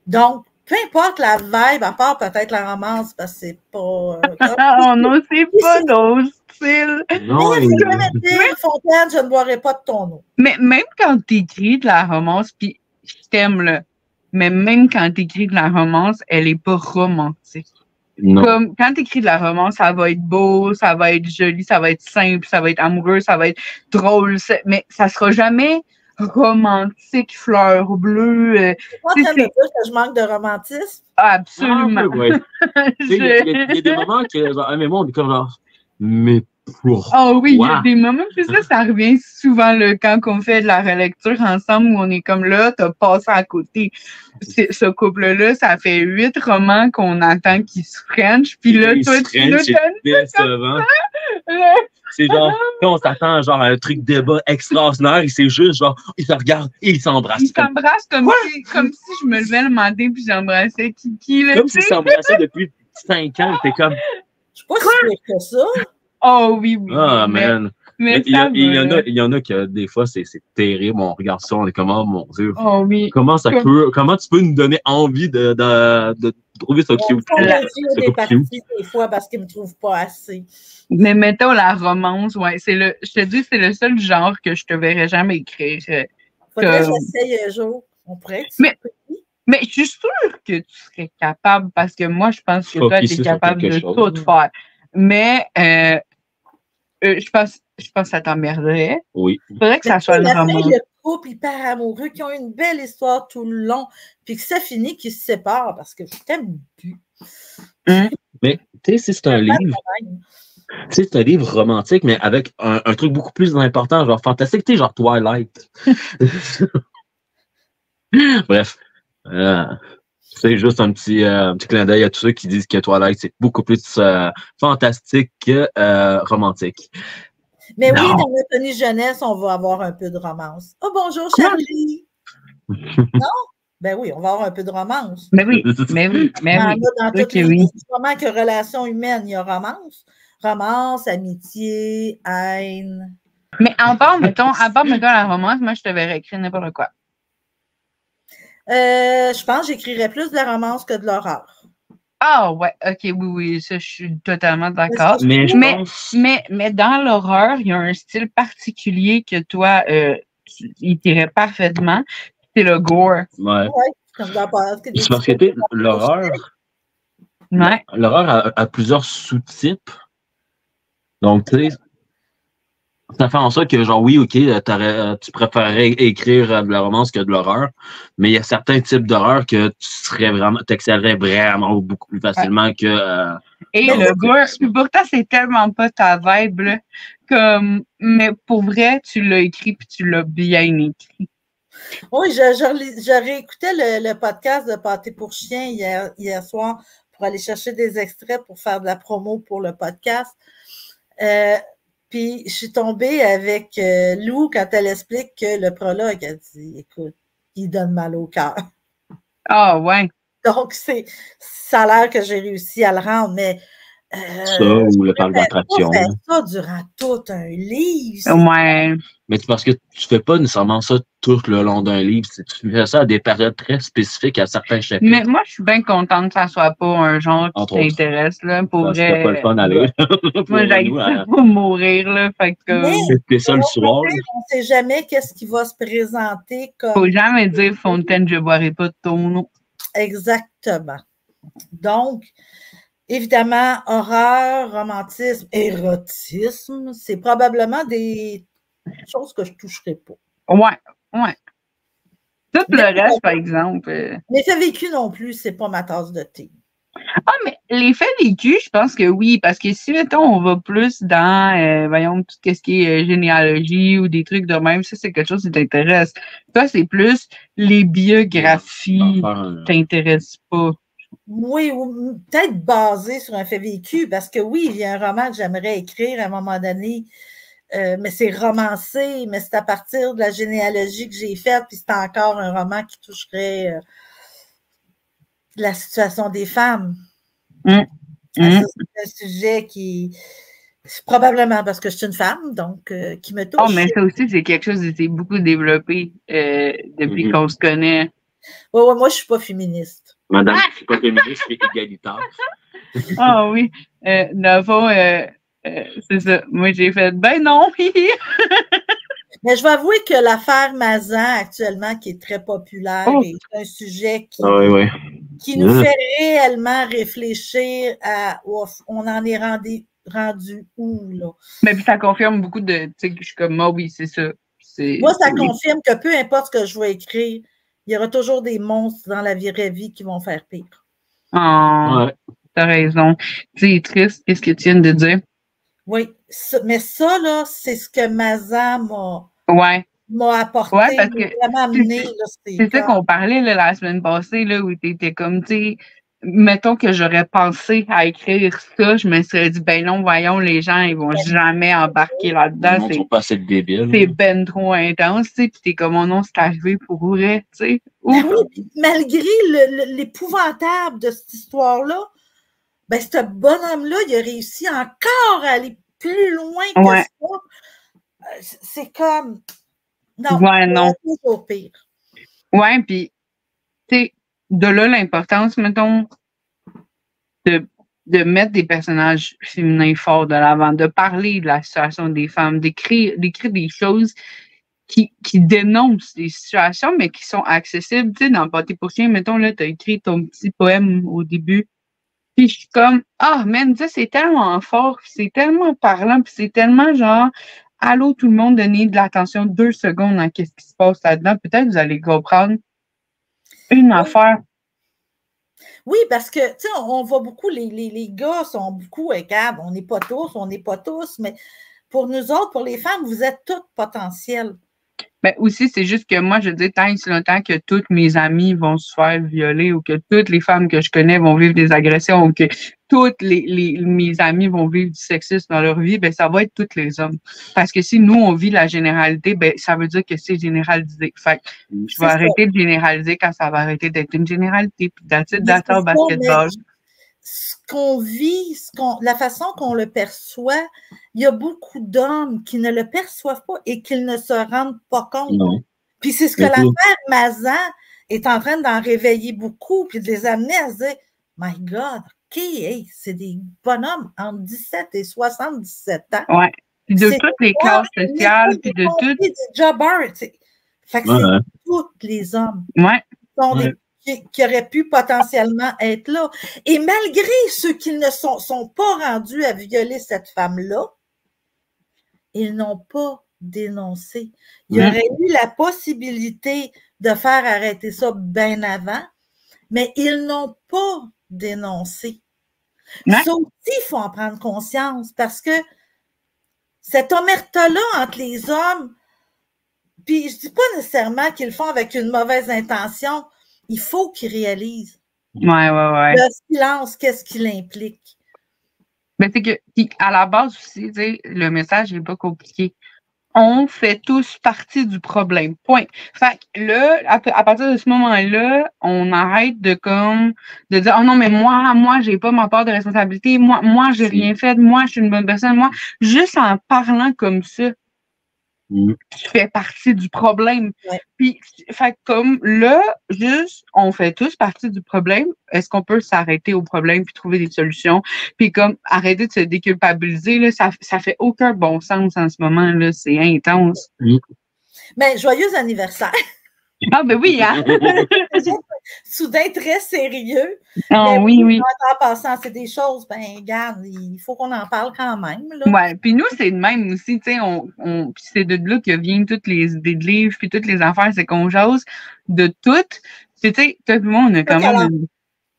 Speaker 1: Donc, peu importe la vibe, à part peut-être la romance, parce que c'est pas...
Speaker 2: oh non, c'est pas nos styles.
Speaker 1: Non, Fontaine, je ne boirai pas de ton eau.
Speaker 2: Mais même quand t'écris de la romance, puis je t'aime, là, mais même quand t'écris de la romance, elle est pas romantique. Non. Comme, quand t'écris de la romance, ça va être beau, ça va être joli, ça va être simple, ça va être amoureux, ça va être drôle, mais ça sera jamais romantique, fleur bleue.
Speaker 1: C'est pas en train de dire que je manque de romantisme?
Speaker 2: Absolument.
Speaker 3: Ah, ouais. Il y a des moments que, genre, mais moi, on est comme genre, mais pourquoi?
Speaker 2: Oh oui, il y a des moments, puis ça revient souvent là, quand on fait de la relecture ensemble où on est comme là, t'as passé à côté. Ce couple-là, ça fait 8 romans qu'on attend qu'ils se frenchent, puis là, toi, tu nous donnes ça.
Speaker 3: C'est genre, quand on s'attend genre à un truc débat extraordinaire, et c'est juste genre, ils se regardent et ils s'embrassent.
Speaker 2: Ils s'embrassent comme si je me levais le matin puis j'embrassais Kiki. Là,
Speaker 3: comme s'ils s'embrassaient depuis 5 ans, t'es comme...
Speaker 1: Je suis pas si pire que ça.
Speaker 2: Oh oui, oui.
Speaker 3: Ah, man. Mais il y en a que des fois, c'est terrible. On regarde ça, on est comme, oh mon Dieu.
Speaker 2: Oh oui.
Speaker 3: Comment tu peux nous donner envie de trouver ça cute?
Speaker 1: C'est des parties des fois parce qu'ils me trouvent pas assez.
Speaker 2: Mais mettons la romance, ouais, je te dis, c'est le seul genre que je te verrais jamais écrire.
Speaker 1: Faudrait que j'essaye un jour. On pourrait.
Speaker 2: Mais je suis sûre que tu serais capable parce que moi, je pense que toi, tu es capable de tout faire. Mais je pense que ça t'emmerderait.
Speaker 3: Oui.
Speaker 2: Il faudrait que ça soit une romance.
Speaker 1: Le couple hyper amoureux qui ont une belle histoire tout le long, puis que ça finit qu'ils se séparent parce que je t'aime plus.
Speaker 3: Mais tu sais, si c'est un livre. Tu sais, c'est un livre romantique, mais avec un truc beaucoup plus important, genre fantastique, tu sais, genre Twilight. Bref. C'est juste un petit clin d'œil à tous ceux qui disent que Twilight, c'est beaucoup plus fantastique que romantique.
Speaker 1: Mais non. Oui, dans notre tenue jeunesse, on va avoir un peu de romance. Oh, bonjour, Charlie! Non? Ben oui, on va avoir un peu de romance.
Speaker 2: Mais oui, mais oui.
Speaker 1: Dans toutes les livres, vraiment que relations humaines, il y a romance. Romance, amitié, haine.
Speaker 2: Mais à part, mettons, la romance, moi, je te verrais écrire n'importe quoi.
Speaker 1: Je pense que j'écrirais plus de la romance que de l'horreur.
Speaker 2: Ah ouais, ok, oui, ça, je suis totalement d'accord. Mais dans l'horreur, il y a un style particulier que toi, il t'irait parfaitement. C'est le gore.
Speaker 3: Ouais. C'est parce que l'horreur.
Speaker 2: Ouais.
Speaker 3: L'horreur a plusieurs sous-types. Donc, tu sais, ça fait en sorte que, genre, oui, OK, tu préférerais écrire de la romance que de l'horreur, mais il y a certains types d'horreur que t'excellerais vraiment beaucoup plus facilement que...
Speaker 2: Et le gore, pourtant, c'est tellement pas ta vibe, là. Mais pour vrai, tu l'as écrit puis tu l'as bien écrit.
Speaker 1: Oui, je réécoutais le podcast de Pâté pour chien hier soir pour aller chercher des extraits pour faire de la promo pour le podcast. Puis, je suis tombée avec Lou quand elle explique que le prologue, elle dit, écoute, il donne mal au cœur.
Speaker 2: Ah, ouais.
Speaker 1: Donc, ça a l'air que j'ai réussi à le rendre, mais
Speaker 3: Ça, ou le parc d'attractions.
Speaker 1: Faire ça durant tout un livre.
Speaker 2: Ouais.
Speaker 3: Mais c'est parce que tu fais pas nécessairement ça tout le long d'un livre. Tu fais ça à des périodes très spécifiques à certains chapitres.
Speaker 2: Mais moi, je suis bien contente que ça soit pas un genre qui t'intéresse, là. Pour vrai.
Speaker 3: C'était pas le fun à lire.
Speaker 2: Moi, j'ai pas mourir, là. Fait que.
Speaker 3: C'était ça le soir.
Speaker 1: On sait jamais qu'est-ce qui va se présenter comme.
Speaker 2: Faut jamais dire Fontaine, je boirai pas de ton eau.
Speaker 1: Exactement. Donc, évidemment, horreur, romantisme, érotisme, c'est probablement des choses que je ne toucherai pas.
Speaker 2: Ouais. Tout le reste, par exemple.
Speaker 1: Les faits vécus non plus, c'est pas ma tasse de thé.
Speaker 2: Ah, mais les faits vécus, je pense que oui, parce que si, mettons, on va plus dans, voyons, tout ce qui est généalogie ou des trucs de même, ça, c'est quelque chose qui t'intéresse. Toi, c'est plus les biographies t'intéressent pas.
Speaker 1: Oui, ou peut-être basé sur un fait vécu, parce que oui, il y a un roman que j'aimerais écrire à un moment donné, mais c'est romancé, mais c'est à partir de la généalogie que j'ai faite, puis c'est encore un roman qui toucherait la situation des femmes. Ça, c'est un sujet qui, probablement parce que je suis une femme, donc qui me touche.
Speaker 2: Oh, mais ça aussi, c'est quelque chose qui s'est beaucoup développé depuis qu'on se connaît.
Speaker 1: Oui, moi, je ne suis pas féministe.
Speaker 3: Madame, je ne suis pas féministe, je suis égalitaire.
Speaker 2: Ah oui. Dans le fond, c'est ça. Moi, j'ai fait, ben non.
Speaker 1: Mais je vais avouer que l'affaire Mazan, actuellement, qui est très populaire, est un sujet qui nous fait réellement réfléchir à on en est rendu où, là.
Speaker 2: Mais puis ça confirme beaucoup de, tu sais, je suis comme, oui, c'est ça.
Speaker 1: Moi, ça confirme que peu importe ce que je vais écrire, il y aura toujours des monstres dans la vraie vie qui vont faire pire.
Speaker 2: Oh, t'as raison. C'est triste, qu'est-ce que tu viens de dire?
Speaker 1: Oui, mais ça, là, c'est ce que Mazan m'a apporté,
Speaker 2: parce que
Speaker 1: vraiment amené.
Speaker 2: C'est ça qu'on parlait là, la semaine passée, là, où tu étais comme, tu sais, mettons que j'aurais pensé à écrire ça, je me serais dit, ben non, voyons, les gens, ils vont jamais embarquer là-dedans.
Speaker 3: Ils sont pas assez débiles.
Speaker 2: C'est ben trop intense, tu sais, puis t'es comme, oh non, c'est arrivé pour vrai, tu sais.
Speaker 1: Ben oui, malgré l'épouvantable de cette histoire-là, ben ce bonhomme-là, il a réussi encore à aller plus loin que ça. C'est comme... Non,
Speaker 2: non.
Speaker 1: C'est au pire.
Speaker 2: Ouais, puis, tu sais, de là l'importance, mettons, de mettre des personnages féminins forts de l'avant, de parler de la situation des femmes, d'écrire des choses qui dénoncent des situations, mais qui sont accessibles. Tu sais, dans Pâté pour chien, mettons, là, tu as écrit ton petit poème au début. Puis je suis comme, man, ça, c'est tellement fort, c'est tellement parlant, puis c'est tellement genre, allô, tout le monde, donnez de l'attention 2 secondes à qu'est-ce qui se passe là-dedans. Peut-être que vous allez comprendre une affaire.
Speaker 1: Oui, parce que, tu sais, on voit beaucoup, les gars sont beaucoup, regarde, on n'est pas tous, mais pour nous autres, pour les femmes, vous êtes toutes potentielles.
Speaker 2: Mais aussi, c'est juste que moi, je dis, tant et si longtemps que toutes mes amies vont se faire violer ou que toutes les femmes que je connais vont vivre des agressions ou que toutes mes amies vont vivre du sexisme dans leur vie, ben ça va être tous les hommes. Parce que si nous, on vit la généralité, ben ça veut dire que c'est généralisé. Fait que je vais arrêter de généraliser quand ça va arrêter d'être une généralité. Puis d'attendre basketball.
Speaker 1: Ce qu'on vit, la façon qu'on le perçoit, il y a beaucoup d'hommes qui ne le perçoivent pas et qui ne se rendent pas compte.
Speaker 3: Non.
Speaker 1: Puis c'est ce que l'affaire Mazan est en train d'en réveiller beaucoup, puis de les amener à se dire, my God, OK, hey, c'est des bonhommes entre 17 et 77 ans.
Speaker 2: Oui, puis de toutes les classes sociales, puis de toutes...
Speaker 1: Des jobbers, fait que c'est tous les hommes. Qui auraient pu potentiellement être là. Et malgré ceux qui ne sont pas rendus à violer cette femme-là, ils n'ont pas dénoncé. Il y aurait eu la possibilité de faire arrêter ça bien avant, mais ils n'ont pas dénoncé. Ça aussi, il faut en prendre conscience parce que cette omerta-là entre les hommes, puis je ne dis pas nécessairement qu'ils le font avec une mauvaise intention, il faut qu'ils réalisent. Le silence, qu'est-ce qu'il implique?
Speaker 2: Mais c'est que, à la base aussi, tu sais, le message n'est pas compliqué. on fait tous partie du problème. Point. Fait que là, à partir de ce moment-là, on arrête de dire oh non, mais moi, j'ai pas ma part de responsabilité, moi, j'ai rien fait, moi, je suis une bonne personne, moi, juste en parlant comme ça, tu fais partie du problème.
Speaker 1: Ouais.
Speaker 2: Puis, fait comme là, juste, on fait tous partie du problème. Est-ce qu'on peut s'arrêter au problème puis trouver des solutions? Puis comme arrêter de se déculpabiliser, là, ça fait aucun bon sens en ce moment, là. C'est intense.
Speaker 1: Ben, joyeux anniversaire!
Speaker 2: Ah ben oui, hein?
Speaker 1: Soudain, très sérieux.
Speaker 2: Oh, oui.
Speaker 1: En passant, c'est des choses, ben, regarde, il faut qu'on en parle quand même. Là.
Speaker 2: Ouais, puis nous, c'est de même aussi, tu sais, puis c'est de là que viennent toutes les idées de livres, puis toutes les affaires, c'est qu'on jase de toutes. Puis tu sais, toi puis moi, on a quand même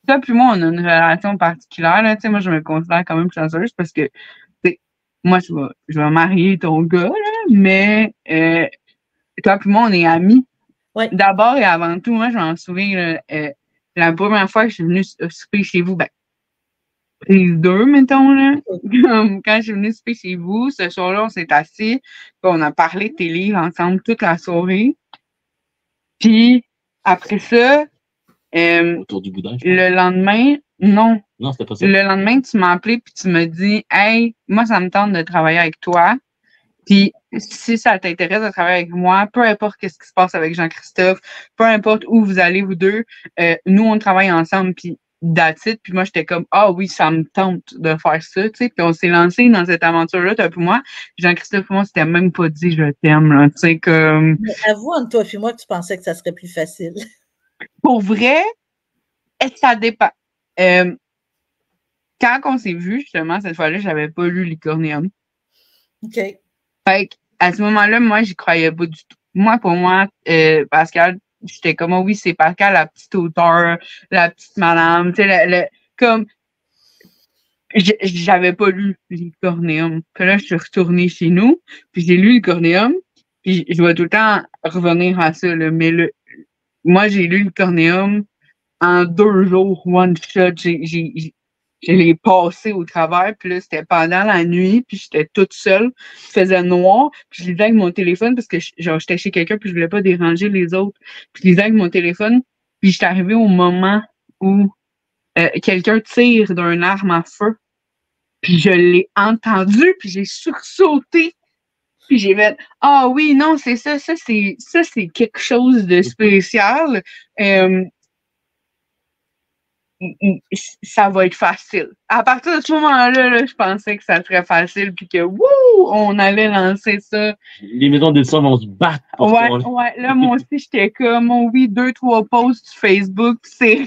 Speaker 2: une relation particulière, là, tu sais, moi, je me considère quand même chanceuse parce que, tu sais, moi, je vais marier ton gars, là, mais toi puis moi, on est amis.
Speaker 1: Oui.
Speaker 2: D'abord et avant tout, moi, je m'en souviens, la première fois que je suis venue souper chez vous, ben, prise 2, mettons, là. Quand je suis venue souper chez vous, ce soir-là, on s'est assis, puis on a parlé de tes livres ensemble toute la soirée. Puis, après ça,
Speaker 3: autour du boudin,
Speaker 2: le lendemain, non.
Speaker 3: Non, c'était pas ça.
Speaker 2: Le lendemain, tu m'as appelé puis tu m'as dit hey, moi, ça me tente de travailler avec toi. Puis si ça t'intéresse de travailler avec moi, peu importe qu'est-ce qui se passe avec Jean-Christophe, peu importe où vous allez, vous deux, nous, on travaille ensemble, puis that's it. Puis moi, j'étais comme ah oui, ça me tente de faire ça, tu sais. Puis on s'est lancé dans cette aventure-là, toi puis moi. Jean-Christophe, moi, c'était même pas dit je t'aime, là, tu sais, comme.
Speaker 1: Mais avoue entre toi et moi que tu pensais que ça serait plus facile.
Speaker 2: Pour vrai, ça dépend. Quand on s'est vu, justement, cette fois-là, j'avais pas lu Licornium.
Speaker 1: OK.
Speaker 2: Fait à ce moment-là, moi, j'y croyais pas du tout. Moi, pour moi, Pascal, j'étais comme, oh oui, c'est Pascal, la petite auteure, la petite madame, tu sais, comme, j'avais pas lu Licornium. Puis là, je suis retournée chez nous, puis j'ai lu Licornium, puis je vais tout le temps revenir à ça, là, mais moi, j'ai lu Licornium en 2 jours, one shot, je l'ai passé au travers, puis là, c'était pendant la nuit, puis j'étais toute seule, il faisait noir, puis je lisais avec mon téléphone, parce que j'étais chez quelqu'un, puis je voulais pas déranger les autres, puis je lisais avec mon téléphone, puis j'étais arrivée au moment où quelqu'un tire d'une arme à feu, puis je l'ai entendu, puis j'ai sursauté, puis j'ai fait « Ah oui, non, c'est ça c'est quelque chose de spécial. Ça va être facile. » À partir de ce moment-là, là, je pensais que ça serait facile, puis que, wouh, on allait lancer ça.
Speaker 3: Les maisons d'édition vont se battre pour
Speaker 2: ouais,
Speaker 3: toi.
Speaker 2: Ouais, là, moi aussi, j'étais comme, oh oui, 2-3 posts sur Facebook, c'est...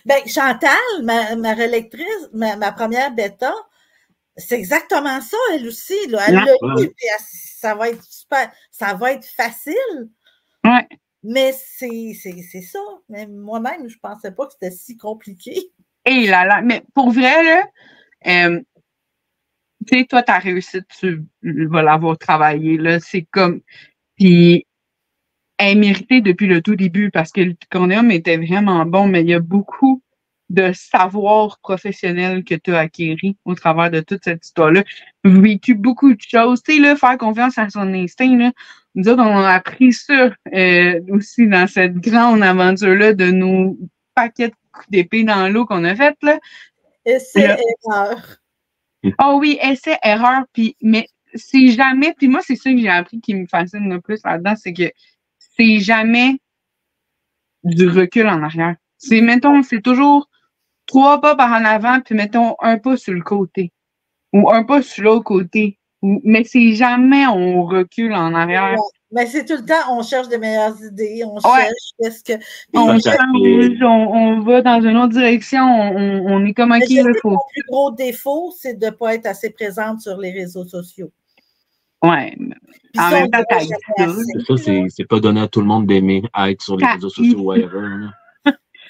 Speaker 1: Ben, Chantal, ma relectrice, ma première bêta, c'est exactement ça, elle aussi. Là. Elle l'a lu, puis ça va être super, ça va être facile.
Speaker 2: Ouais.
Speaker 1: Mais c'est ça. Mais moi-même, je ne pensais pas que c'était si compliqué.
Speaker 2: Et là, mais pour vrai, là, tu sais, toi, ta réussite, tu vas l'avoir travaillé, là, c'est comme, puis elle est méritée depuis le tout début parce que le Licornium était vraiment bon, mais il y a beaucoup de savoir professionnel que tu as acquis au travers de toute cette histoire-là. Vécu beaucoup de choses. Tu sais, là, faire confiance à son instinct, là. Nous autres, on a appris ça aussi dans cette grande aventure-là de nos paquets de coups d'épée dans l'eau qu'on a fait, là.
Speaker 1: Essai-erreur.
Speaker 2: Oh oui, essai-erreur. Mais c'est jamais... Puis moi, c'est ça que j'ai appris qui me fascine le plus là-dedans, c'est que c'est jamais du recul en arrière. C'est toujours 3 pas par en avant, puis mettons un pas sur le côté. Ou un pas sur l'autre côté. Mais c'est jamais on recule en arrière.
Speaker 1: Ouais. Mais c'est tout le temps, on cherche de meilleures idées, on cherche qu'est-ce que...
Speaker 2: On change, on va dans une autre direction, on est comme OK, il faut.
Speaker 1: Mon plus gros défaut, c'est de ne pas être assez présente sur les réseaux sociaux.
Speaker 2: Ouais. En même temps, t'as
Speaker 3: ça, c'est pas donné à tout le monde d'aimer être sur les réseaux sociaux ou whatever.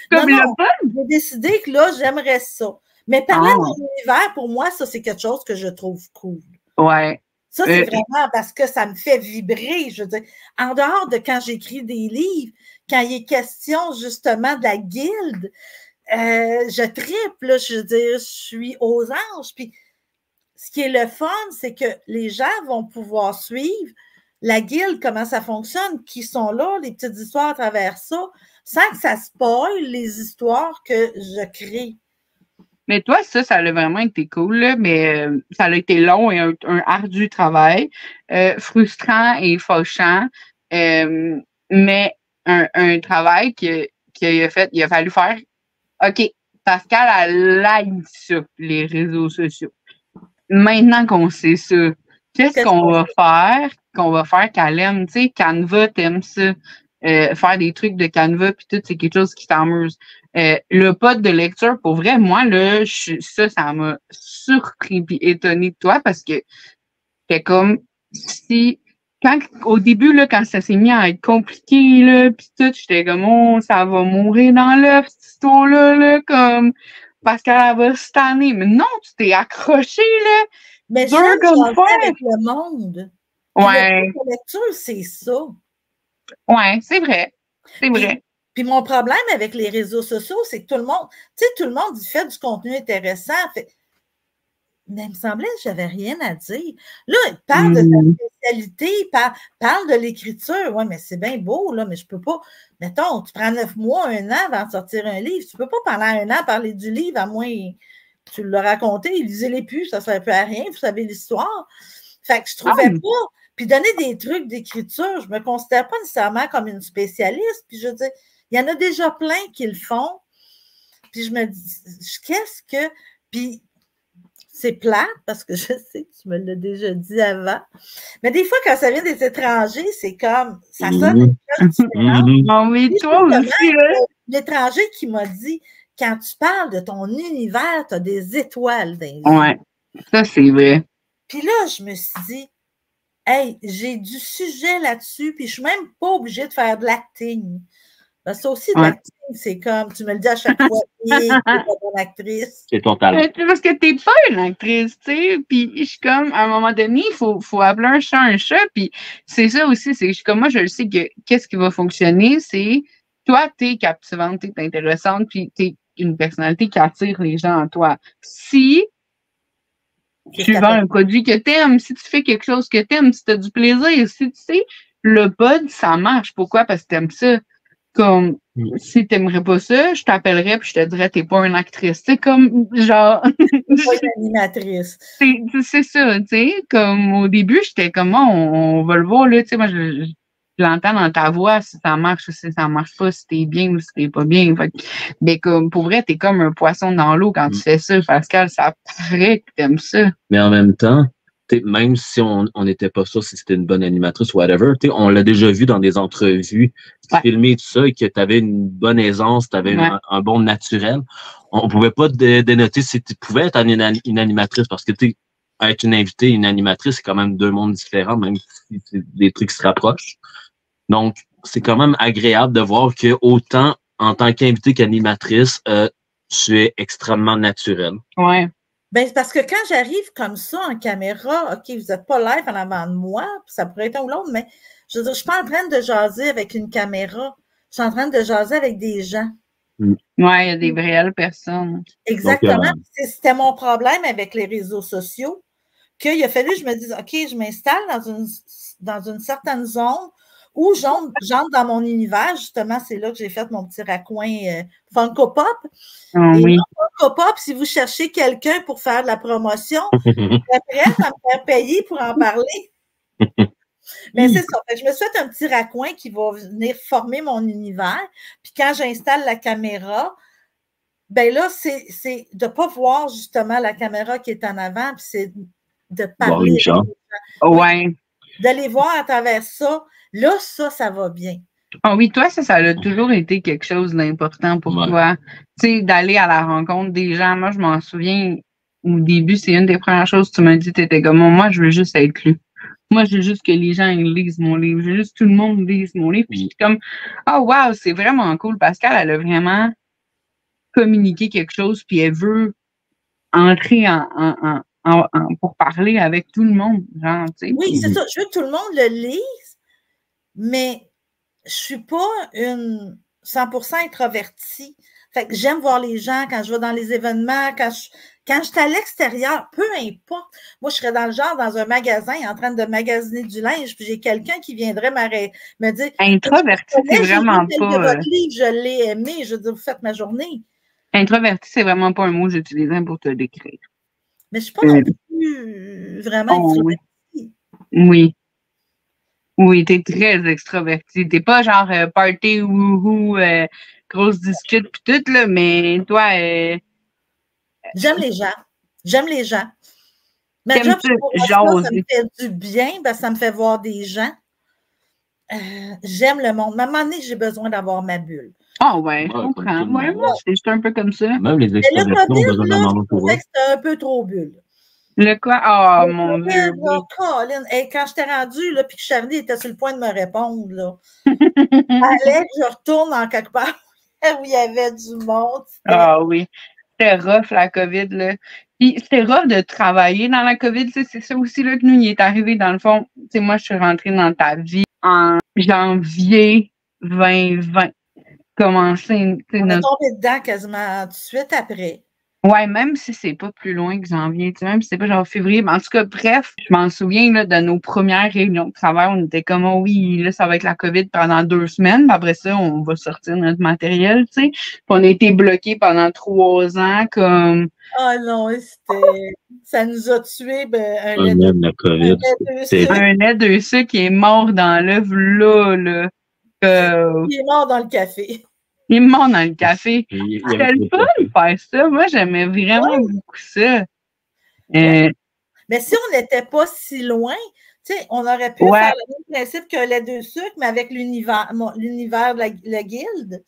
Speaker 1: Comme non, j'ai décidé que là, j'aimerais ça. Mais parler dans l'univers, pour moi, ça, c'est quelque chose que je trouve cool.
Speaker 2: Ouais.
Speaker 1: Ça, c'est vraiment parce que ça me fait vibrer. Je veux dire, en dehors de quand j'écris des livres, quand il est question justement de la guilde, je triple, là, je veux dire, je suis aux anges. Puis ce qui est le fun, c'est que les gens vont pouvoir suivre la guilde, comment ça fonctionne, qui sont là, les petites histoires à travers ça, sans que ça spoil les histoires que je crée.
Speaker 2: Mais toi, ça a vraiment été cool, là, mais ça a été long et un ardu travail, frustrant et fauchant, mais un travail qu'il a fait, il a fallu faire. OK, Pascal, elle aime ça, les réseaux sociaux. Maintenant qu'on sait ça, qu'est-ce qu'on va faire qu'elle aime? Tu sais, Canva, t'aimes ça. Faire des trucs de Canva, puis tout, c'est quelque chose qui t'amuse. Le pod de lecture, pour vrai, moi, là, ça m'a surpris puis étonné de toi parce que c'est comme si, au début, là, quand ça s'est mis à être compliqué, là, puis tout, j'étais comme, oh, ça va mourir dans l'œuf, cette histoire-là, là, comme, parce qu'elle va se tanner. Mais non, tu t'es accroché, là.
Speaker 1: Mais je avec le monde.
Speaker 2: Ouais.
Speaker 1: La lecture, c'est ça.
Speaker 2: Ouais, c'est vrai. C'est vrai.
Speaker 1: Puis mon problème avec les réseaux sociaux, c'est que tout le monde fait du contenu intéressant. Mais il me semblait que je n'avais rien à dire. Là, il parle de ta spécialité, il parle de l'écriture. Oui, mais c'est bien beau, là, mais je ne peux pas. Mettons, tu prends 9 mois, 1 an avant de sortir un livre. Tu ne peux pas pendant 1 an parler du livre, à moins que tu l'as raconté, lisez-les plus, ça ne sert plus à rien, vous savez l'histoire. Fait que je trouvais pas. Puis donner des trucs d'écriture, je ne me considère pas nécessairement comme une spécialiste. Puis je veux dire, il y en a déjà plein qui le font. Puis je me dis, qu'est-ce que. Puis c'est plate parce que je sais que tu me l'as déjà dit avant. Mais des fois, quand ça vient des étrangers, c'est comme. Ça sonne différent.
Speaker 2: Oui, toi aussi, là.
Speaker 1: L'étranger qui m'a dit, quand tu parles de ton univers, tu as des étoiles dans les yeux.
Speaker 2: Ouais, ça, c'est vrai.
Speaker 1: Puis là, je me suis dit, hey, j'ai du sujet là-dessus, puis je suis même pas obligée de faire de l'acting. Parce que ça aussi, de l'acting, c'est comme, tu me le dis à chaque fois, t'es pas bonne actrice.
Speaker 3: C'est ton talent.
Speaker 2: Parce que t'es pas une actrice, tu sais, puis je suis comme, à un moment donné, il faut appeler un chat, puis c'est ça aussi, c'est comme moi, je le sais que qu'est-ce qui va fonctionner, c'est, toi, t'es captivante, t'es intéressante, puis t'es une personnalité qui attire les gens en toi. Si tu vends un produit que t'aimes, si tu fais quelque chose que t'aimes, si t'as du plaisir, si tu sais, le pod, ça marche. Pourquoi? Parce que t'aimes ça. Comme, si t'aimerais pas ça, je t'appellerais puis je te dirais, t'es pas une actrice. C'est comme, genre.
Speaker 1: T'es pas une animatrice.
Speaker 2: C'est ça, tu sais. Comme, au début, j'étais comme, on va le voir, là, tu sais, moi, je l'entends dans ta voix, si ça marche ou si ça marche pas, si t'es bien ou si t'es pas bien. Fait, mais comme, pour vrai, t'es comme un poisson dans l'eau quand tu fais ça, Pascal, ça paraît que t'aimes ça.
Speaker 3: Mais en même temps, même si on n'était pas sûr si c'était une bonne animatrice ou whatever, on l'a déjà vu dans des entrevues, filmer tout ça, et que tu avais une bonne aisance, tu avais un bon naturel. On pouvait pas dénoter si tu pouvais être une animatrice, parce que être une invitée, une animatrice, c'est quand même 2 mondes différents, même si des trucs se rapprochent. Donc, c'est quand même agréable de voir que autant en tant qu'invitée qu'animatrice, tu es extrêmement naturelle.
Speaker 2: Ouais.
Speaker 1: Ben, c'est parce que quand j'arrive comme ça en caméra, OK, vous n'êtes pas live en avant de moi, ça pourrait être un ou l'autre, mais je veux dire, je suis pas en train de jaser avec une caméra. Je suis en train de jaser avec des gens.
Speaker 2: Oui, il y a des réelles personnes.
Speaker 1: Exactement. Donc, c'était mon problème avec les réseaux sociaux, qu'il a fallu que je me dise, OK, je m'installe dans une certaine zone où j'entre dans mon univers. Justement, c'est là que j'ai fait mon petit raccoin Funko Pop. Et Funko Pop, si vous cherchez quelqu'un pour faire de la promotion, je suis prête à me faire payer pour en parler. Mais c'est ça. Je me suis fait un petit raccoin qui va venir former mon univers. Puis quand j'installe la caméra, ben là, c'est de ne pas voir justement la caméra qui est en avant, puis c'est de parler avec les gens.
Speaker 2: Ouais.
Speaker 1: D'aller voir à travers ça. Là, ça va bien.
Speaker 2: Ah oui, toi, ça a toujours été quelque chose d'important pour toi. Tu sais, d'aller à la rencontre des gens. Moi, je m'en souviens, au début, c'est une des premières choses que tu m'as dit, tu étais comme, moi, je veux juste être lu. Moi, je veux juste que les gens lisent mon livre. Je veux juste que tout le monde lise mon livre. Puis je suis comme, wow, c'est vraiment cool. Pascal, elle a vraiment communiqué quelque chose, puis elle veut entrer pour parler avec tout le monde. Genre, tu sais.
Speaker 1: Oui, c'est ça. Je veux que tout le monde le lise, mais je ne suis pas une 100% introvertie. Fait que j'aime voir les gens quand je vais dans les événements, quand je suis à l'extérieur, peu importe. Moi, je serais dans le genre, dans un magasin, en train de magasiner du linge, puis j'ai quelqu'un qui viendrait me dire «
Speaker 2: Introverti, c'est vraiment pas...
Speaker 1: votre livre, je l'ai aimé. » Je veux dire, vous faites ma journée.
Speaker 2: Introverti, c'est vraiment pas un mot que j'utilise pour te décrire.
Speaker 1: Mais je suis pas non plus vraiment extrovertie.
Speaker 2: Oui. Oui, t'es très extroverti. T'es pas genre party, wouhou, grosse discute pis tout, là, mais toi...
Speaker 1: J'aime les gens. J'aime les gens. Ma job, ça me fait du bien, ben, ça me fait voir des gens. J'aime le monde. À un moment donné, j'ai besoin d'avoir ma bulle.
Speaker 2: Ah ouais, je comprends. Ouais, moi, c'est juste un peu comme ça.
Speaker 3: Même les extrovertis ont besoin d'un moment pour eux.
Speaker 1: C'était un peu trop bulle.
Speaker 2: Le quoi? Oh, mon Dieu.
Speaker 1: Colin, hey, quand je t'ai rendu, là, puis que Charlie était sur le point de me répondre, là, fallait que je retourne en quelque part où il y avait du monde.
Speaker 2: Ah oui. C'était rough, la COVID, là. Puis c'était rough de travailler dans la COVID, c'est ça aussi, là, que nous, il est arrivé, dans le fond. Tu sais, moi, je suis rentrée dans ta vie en janvier 2020. Commencé,
Speaker 1: on est tombé dedans quasiment tout de suite après.
Speaker 2: Ouais, même si c'est pas plus loin que janvier, tu sais, même si c'est pas genre février. Mais en tout cas, bref, je m'en souviens là, de nos premières réunions de travail. On était comme, oh oui, là, ça va être la COVID pendant 2 semaines. Puis après ça, on va sortir notre matériel, tu sais. Puis on a été bloqués pendant 3 ans, comme...
Speaker 1: Ah non, ça nous a tués.
Speaker 3: Un
Speaker 2: lait de sucre qui est mort dans l'œuf, là.
Speaker 1: Il est mort dans le café.
Speaker 2: Il est mort dans le café. C'était le fun de faire ça. Moi, j'aimais vraiment beaucoup ça.
Speaker 1: Mais si on n'était pas si loin, tu sais, on aurait pu faire le même principe qu'un lait de sucre, mais avec l'univers de la guilde.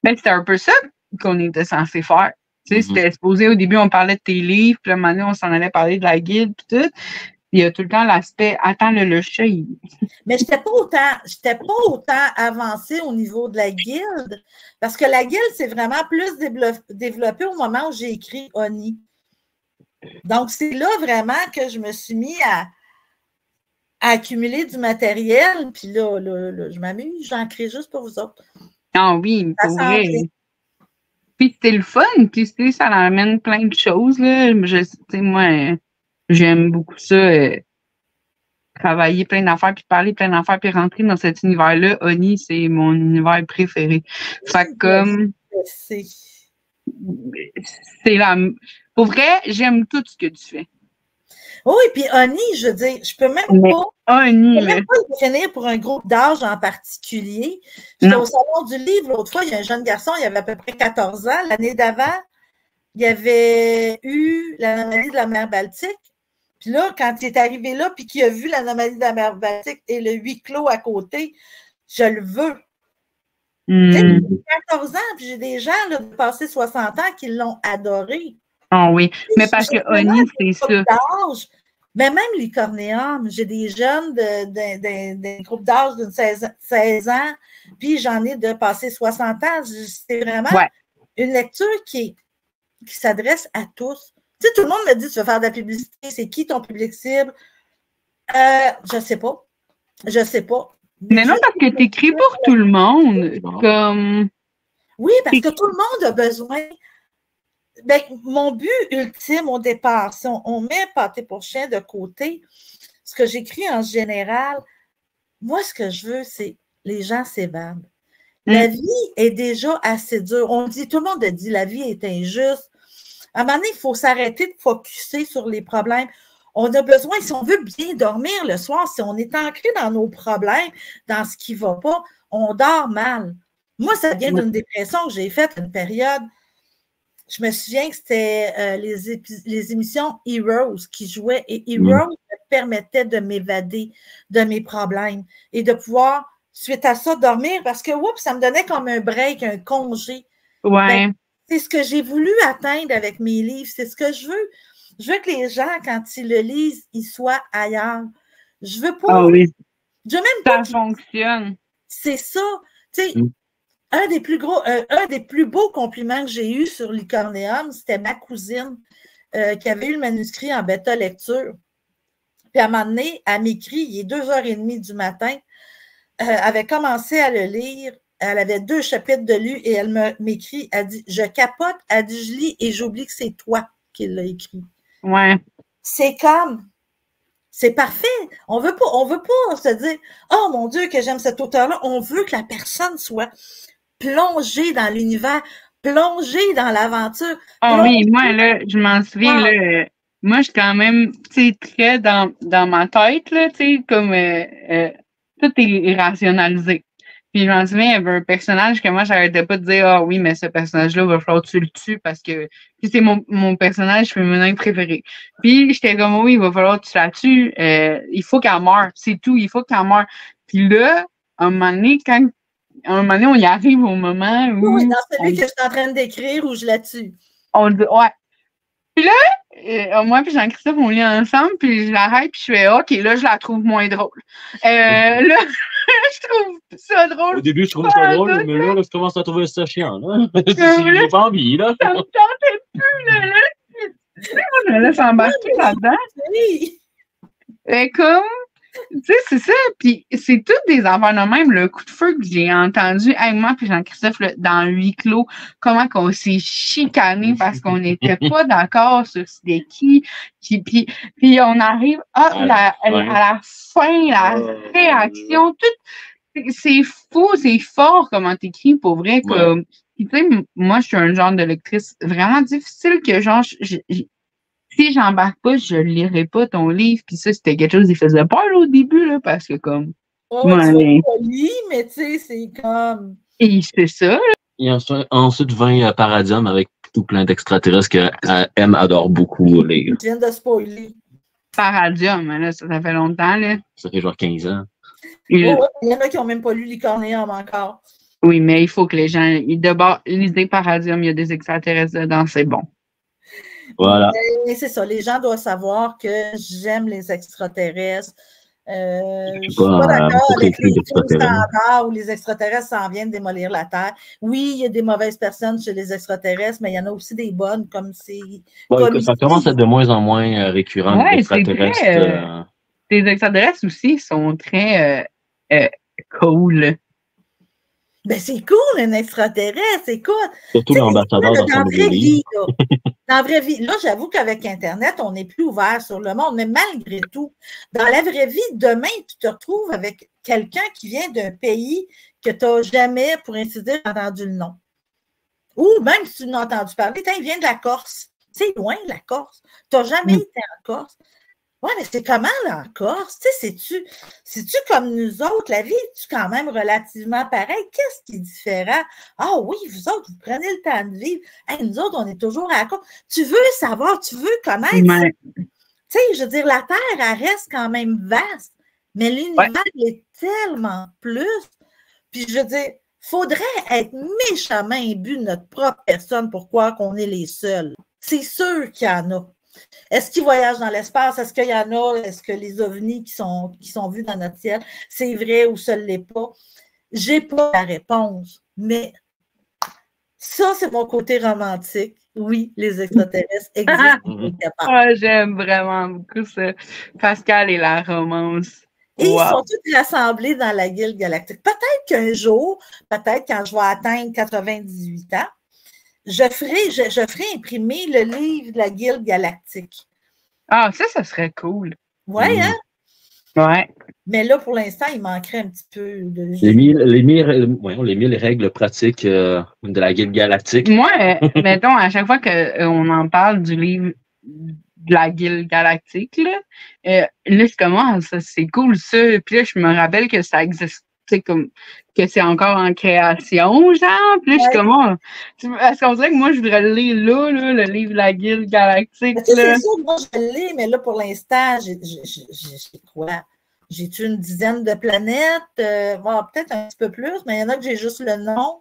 Speaker 2: Ben, c'était un peu ça qu'on était censé faire. Tu sais, c'était supposé, au début, on parlait de tes livres, puis maintenant, on s'en allait parler de la guilde, puis tout. Il y a tout le temps l'aspect, attends, le chat,
Speaker 1: Mais je n'étais pas autant avancée au niveau de la guilde, parce que la guilde, c'est vraiment plus développé au moment où j'ai écrit Oni. Donc, c'est là vraiment que je me suis mis à accumuler du matériel, puis là, je m'amuse, j'en crée juste pour vous autres.
Speaker 2: Ah oui, pour vrai. Puis c'était le fun, puis ça amène plein de choses, là. Moi, j'aime beaucoup ça, travailler plein d'affaires, puis parler plein d'affaires, puis rentrer dans cet univers-là. Oni, c'est mon univers préféré. Fait que comme... C'est la... Pour vrai, j'aime tout ce que tu fais.
Speaker 1: Oui, puis Oni, je veux dire, je peux même pas le définir pour un groupe d'âge en particulier. J'étais au Salon du Livre l'autre fois, il y a un jeune garçon, il avait à peu près 14 ans. L'année d'avant, il avait eu l'anomalie de la mer Baltique. Puis là, quand il est arrivé là, puis qu'il a vu l'anomalie de la mer Baltique et le huis clos à côté, je le veux. J'ai 14 ans, puis j'ai des gens là, de passé 60 ans qui l'ont adoré.
Speaker 2: Ah oui, mais parce que Oni, c'est ça.
Speaker 1: Mais même Licornéum, j'ai des jeunes d'un groupe d'âge de 16 ans, puis j'en ai de passé 60 ans. C'est vraiment une lecture qui s'adresse à tous. Tu sais, tout le monde me dit, tu veux faire de la publicité, c'est qui ton public cible? Je ne sais pas. Je ne sais pas.
Speaker 2: Mais non, parce que tu écris pour tout le monde. Comme...
Speaker 1: Oui, parce que tout le monde a besoin. Ben, mon but ultime au départ, si on met Pâté pour chien de côté, ce que j'écris en général, moi, ce que je veux, c'est les gens s'évadent. La vie est déjà assez dure. On dit, tout le monde a dit, la vie est injuste. À un moment donné, il faut s'arrêter de focusser sur les problèmes. On a besoin, si on veut bien dormir le soir, si on est ancré dans nos problèmes, dans ce qui ne va pas, on dort mal. Moi, ça vient d'une dépression que j'ai faite une période. Je me souviens que c'était les émissions Heroes qui jouaient et Heroes me permettaient de m'évader de mes problèmes et de pouvoir, suite à ça, dormir parce que ça me donnait comme un break, un congé.
Speaker 2: Ouais.
Speaker 1: Ben, c'est ce que j'ai voulu atteindre avec mes livres. C'est ce que je veux. Je veux que les gens, quand ils le lisent, ils soient ailleurs. Je veux pas.
Speaker 2: Ah oui.
Speaker 1: Je veux même pas.
Speaker 2: Ça fonctionne.
Speaker 1: C'est ça. Tu sais, un des plus beaux compliments que j'ai eus sur Licornéum, c'était ma cousine qui avait eu le manuscrit en bêta lecture. Puis à un moment donné, elle m'écrit, il est 2h30 du matin, avait commencé à le lire. elle avait 2 chapitres de lus et elle m'écrit, elle dit, je capote, elle dit, je lis et j'oublie que c'est toi qui l'as écrit.
Speaker 2: Ouais.
Speaker 1: C'est comme, c'est parfait. On veut pas se dire, oh mon Dieu, que j'aime cet auteur-là. On veut que la personne soit plongée dans l'univers, plongée dans l'aventure.
Speaker 2: Oh oui, moi, là, je m'en souviens, là, moi, je suis quand même, tu sais, très dans ma tête, là, tu sais, comme tout est rationalisé. Puis je m'en souviens, il y avait un personnage que moi, j'arrêtais pas de dire, ah oui, mais ce personnage-là, il va falloir que tu le tues parce que c'est mon personnage féminin préféré. Puis j'étais comme, oui, il va falloir que tu la tues. Il faut qu'elle meure. C'est tout, il faut qu'elle meure. Puis là, à un moment donné, on y arrive au moment où.
Speaker 1: Oui, dans celui que je suis en train d'écrire où je la tue.
Speaker 2: On dit, ouais. Puis là, moi puis Jean-Christophe, on lit ensemble, puis je l'arrête, puis je fais OK, là, je la trouve moins drôle. Là, je trouve ça drôle.
Speaker 3: Au début, je trouve ça drôle, mais là, je commence à trouver ça chiant, là. J'ai pas envie, là.
Speaker 2: Ça me tentait plus, là. On allait s'embarquer là-dedans.
Speaker 1: Oui.
Speaker 2: Et comme, tu sais, c'est ça. Puis c'est toutes des affaires de même. Le coup de feu que j'ai entendu avec moi puis Jean-Christophe là, dans Huis clos, comment qu'on s'est chicané parce qu'on n'était pas d'accord sur c'était qui. Puis on arrive à la fin, la réaction, tout. C'est fou, c'est fort comment t'écris pour vrai. Comme, tu sais, moi, je suis un genre de lectrice vraiment difficile que genre, si j'embarque pas, je lirai pas ton livre. Puis ça, c'était quelque chose qui faisait peur là, au début, là, parce que comme.
Speaker 1: Oh, tu pas lu, mais tu sais, c'est comme.
Speaker 2: Et c'est ça.
Speaker 3: Il y a ensuite 20 Paradium avec tout plein d'extraterrestres que M adore beaucoup lire.
Speaker 1: Je viens de spoiler.
Speaker 2: Paradium, là, ça fait longtemps, là.
Speaker 3: Ça fait genre 15 ans.
Speaker 1: Il y en a qui n'ont même pas lu Licornéum encore.
Speaker 2: Oui, mais il faut que les gens. D'abord, lisez Paradium, il y a des extraterrestres dedans, c'est bon.
Speaker 3: Voilà.
Speaker 1: Et c'est ça, les gens doivent savoir que j'aime les extraterrestres. Je ne suis pas d'accord avec les films standards où les extraterrestres s'en viennent démolir la Terre. Oui, il y a des mauvaises personnes chez les extraterrestres, mais il y en a aussi des bonnes, comme c'est.
Speaker 3: Bon, ça commence à être de moins en moins récurrent, les extraterrestres.
Speaker 2: Les extraterrestres aussi sont très cool.
Speaker 1: Ben, c'est cool, un extraterrestre, écoute.
Speaker 3: Surtout l'ambassadeur dans son
Speaker 1: vraie vie. Dans la vraie vie, là, j'avoue qu'avec Internet, on n'est plus ouvert sur le monde, mais malgré tout, dans la vraie vie, demain, tu te retrouves avec quelqu'un qui vient d'un pays que tu n'as jamais, pour ainsi dire, entendu le nom. Ou même si tu n'as entendu parler, il vient de la Corse. C'est loin, la Corse. Tu n'as jamais été en Corse. Oui, mais c'est comment, là, en Corse? Tu sais, c'est-tu comme nous autres? La vie est-tu quand même relativement pareil? Qu'est-ce qui est différent? Ah oui, vous autres, vous prenez le temps de vivre. Hey, nous autres, on est toujours à la Corse. Tu veux savoir, tu veux connaître. Tu sais, je veux dire, la Terre, elle reste quand même vaste, mais l'univers est tellement plus. Puis, je veux dire, il faudrait être méchamment imbu de notre propre personne pour croire qu'on est les seuls. C'est sûr qu'il y en a. Est-ce qu'ils voyagent dans l'espace? Est-ce qu'il y en a? Est-ce que les ovnis qui sont vus dans notre ciel, c'est vrai ou ça ne l'est pas? Je n'ai pas la réponse, mais ça, c'est mon côté romantique. Oui, les extraterrestres existent.
Speaker 2: J'aime vraiment beaucoup ça. Pascal et la romance.
Speaker 1: Et ils sont tous rassemblés dans la Guilde galactique. Peut-être qu'un jour, peut-être quand je vais atteindre 98 ans, je ferai imprimer le livre de la Guilde galactique.
Speaker 2: Ah, ça serait cool.
Speaker 1: Oui, hein?
Speaker 2: Ouais.
Speaker 1: Mais là, pour l'instant, il manquerait un petit peu de...
Speaker 3: Les 1000 règles pratiques de la Guilde galactique.
Speaker 2: Moi, mettons, à chaque fois qu'on en parle du livre de la Guilde galactique, là, je commence, c'est cool ça. Puis là, je me rappelle que ça existe. Comme que c'est encore en création, genre. Puis là, je commence. Est-ce qu'on dirait que moi, je voudrais le lire là, le livre de la Guilde galactique?
Speaker 1: C'est sûr que moi, je le lis, mais là, pour l'instant, j'ai quoi? J'ai-tu une dizaine de planètes? Peut-être un petit peu plus, mais il y en a que j'ai juste le nom.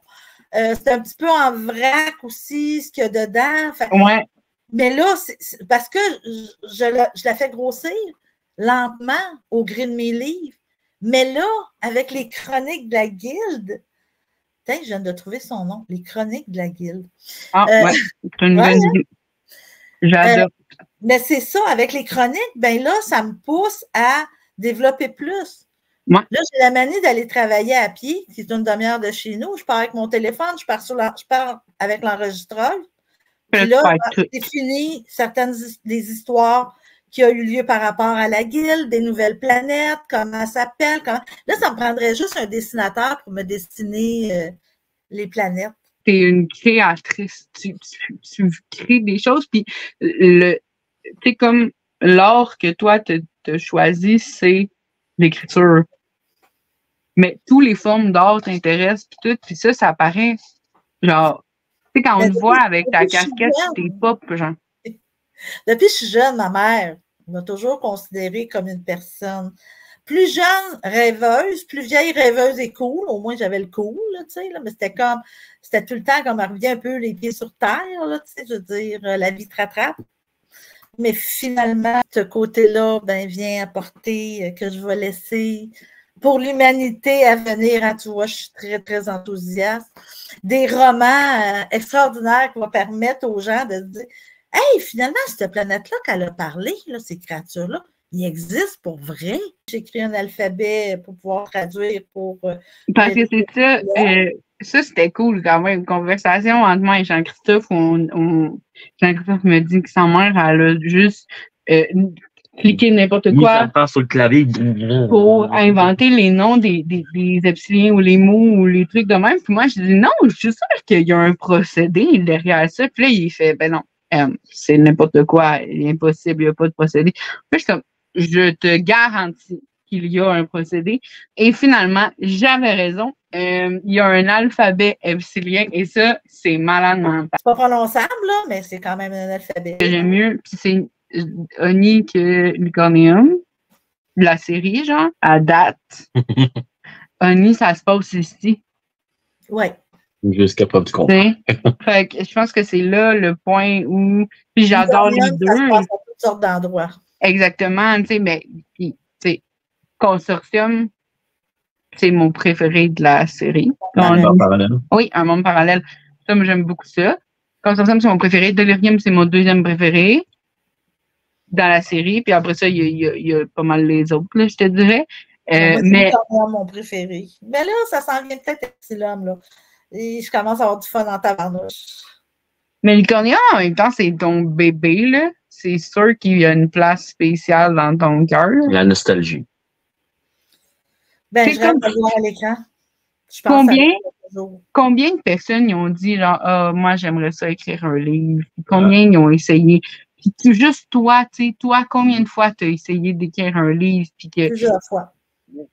Speaker 1: C'est un petit peu en vrac aussi, ce qu'il y a dedans.
Speaker 2: Ouais.
Speaker 1: Mais là, c'est parce que je la fais grossir lentement au gré de mes livres. Mais là, avec les chroniques de la Guilde, je viens de trouver son nom, les chroniques de la Guilde.
Speaker 2: Ah, ouais, c'est une bonne idée. J'adore.
Speaker 1: Mais c'est ça, avec les chroniques, ben là, ça me pousse à développer plus.
Speaker 2: Ouais.
Speaker 1: Là, j'ai la manie d'aller travailler à pied, qui est une demi-heure de chez nous. Je pars avec mon téléphone, je pars avec l'enregistreur. Puis là, c'est fini certaines des histoires qui ont eu lieu par rapport à la guilde, des nouvelles planètes, comment ça s'appelle. Là, ça me prendrait juste un dessinateur pour me dessiner les planètes.
Speaker 2: Tu es une créatrice. Tu crées des choses. Puis, tu comme l'art que toi, tu as choisi, c'est l'écriture. Mais toutes les formes d'art t'intéressent, puis tout. Puis ça apparaît, genre, tu sais, quand on te voit avec ta casquette, t'es pop, genre.
Speaker 1: Depuis que je suis jeune, ma mère m'a toujours considérée comme une personne plus jeune, rêveuse, plus vieille, rêveuse et cool. Au moins, j'avais le cool, tu sais, là, mais c'était tout le temps comme elle revient un peu les pieds sur terre, là, tu sais, je veux dire, la vie te rattrape. Mais finalement, ce côté-là, vient apporter que je vais laisser pour l'humanité à venir. Hein, tu vois, je suis très, très enthousiaste. Des romans extraordinaires qui vont permettre aux gens de se dire « Hey, finalement, cette planète-là qu'elle a parlé, là, ces créatures-là, ils existent pour vrai. » J'ai écrit un alphabet pour pouvoir traduire pour...
Speaker 2: Parce que c'est ça, ça c'était cool quand même. Une conversation entre moi et Jean-Christophe où Jean-Christophe me dit que sa mère, elle a juste cliqué n'importe quoi
Speaker 3: sur le clavier
Speaker 2: pour inventer les noms des epsilons ou les mots ou les trucs de même. Puis moi, je dis non, je suis sûre qu'il y a un procédé derrière ça. Puis là, il fait, ben non, c'est n'importe quoi, impossible, il n'y a pas de procédé. Puis je suis comme, je te garantis qu'il y a un procédé. Et finalement, j'avais raison. Il y a un alphabet epsilien et ça, c'est malade mental.
Speaker 1: C'est pas prononçable, là, mais c'est quand même un alphabet.
Speaker 2: J'aime mieux. Puis c'est Oni que Lycorneum, de la série, genre, à date. Oni, ça se passe ici.
Speaker 1: Ouais.
Speaker 3: Jusqu'à preuve du contraire.
Speaker 2: Fait que je pense que c'est là le point où. Puis j'adore les deux.
Speaker 1: Ça se passe à toutes sortes d'endroits.
Speaker 2: Exactement, tu sais, mais Consortium, c'est mon préféré de la série.
Speaker 3: Un monde parallèle.
Speaker 2: Oui, un monde parallèle. Ça, moi, j'aime beaucoup ça. Consortium, c'est mon préféré. Delirium, c'est mon deuxième préféré dans la série. Puis après ça, il y a pas mal les autres, là, je te dirais.
Speaker 1: Mais c'est mon préféré. Mais là, ça s'en vient peut-être Epsilon, là. Et je commence à avoir du fun en tabarnouche.
Speaker 2: Mais Lycorneum, en même temps, c'est ton bébé, là. C'est sûr qu'il y a une place spéciale dans ton cœur.
Speaker 3: La nostalgie.
Speaker 1: Je rêve de voir à l'écran.
Speaker 2: Combien de personnes ils ont dit, genre, moi, j'aimerais ça écrire un livre? Combien ils ont essayé? Puis juste toi, tu sais, combien de fois tu as essayé d'écrire un livre?
Speaker 1: Plusieurs fois.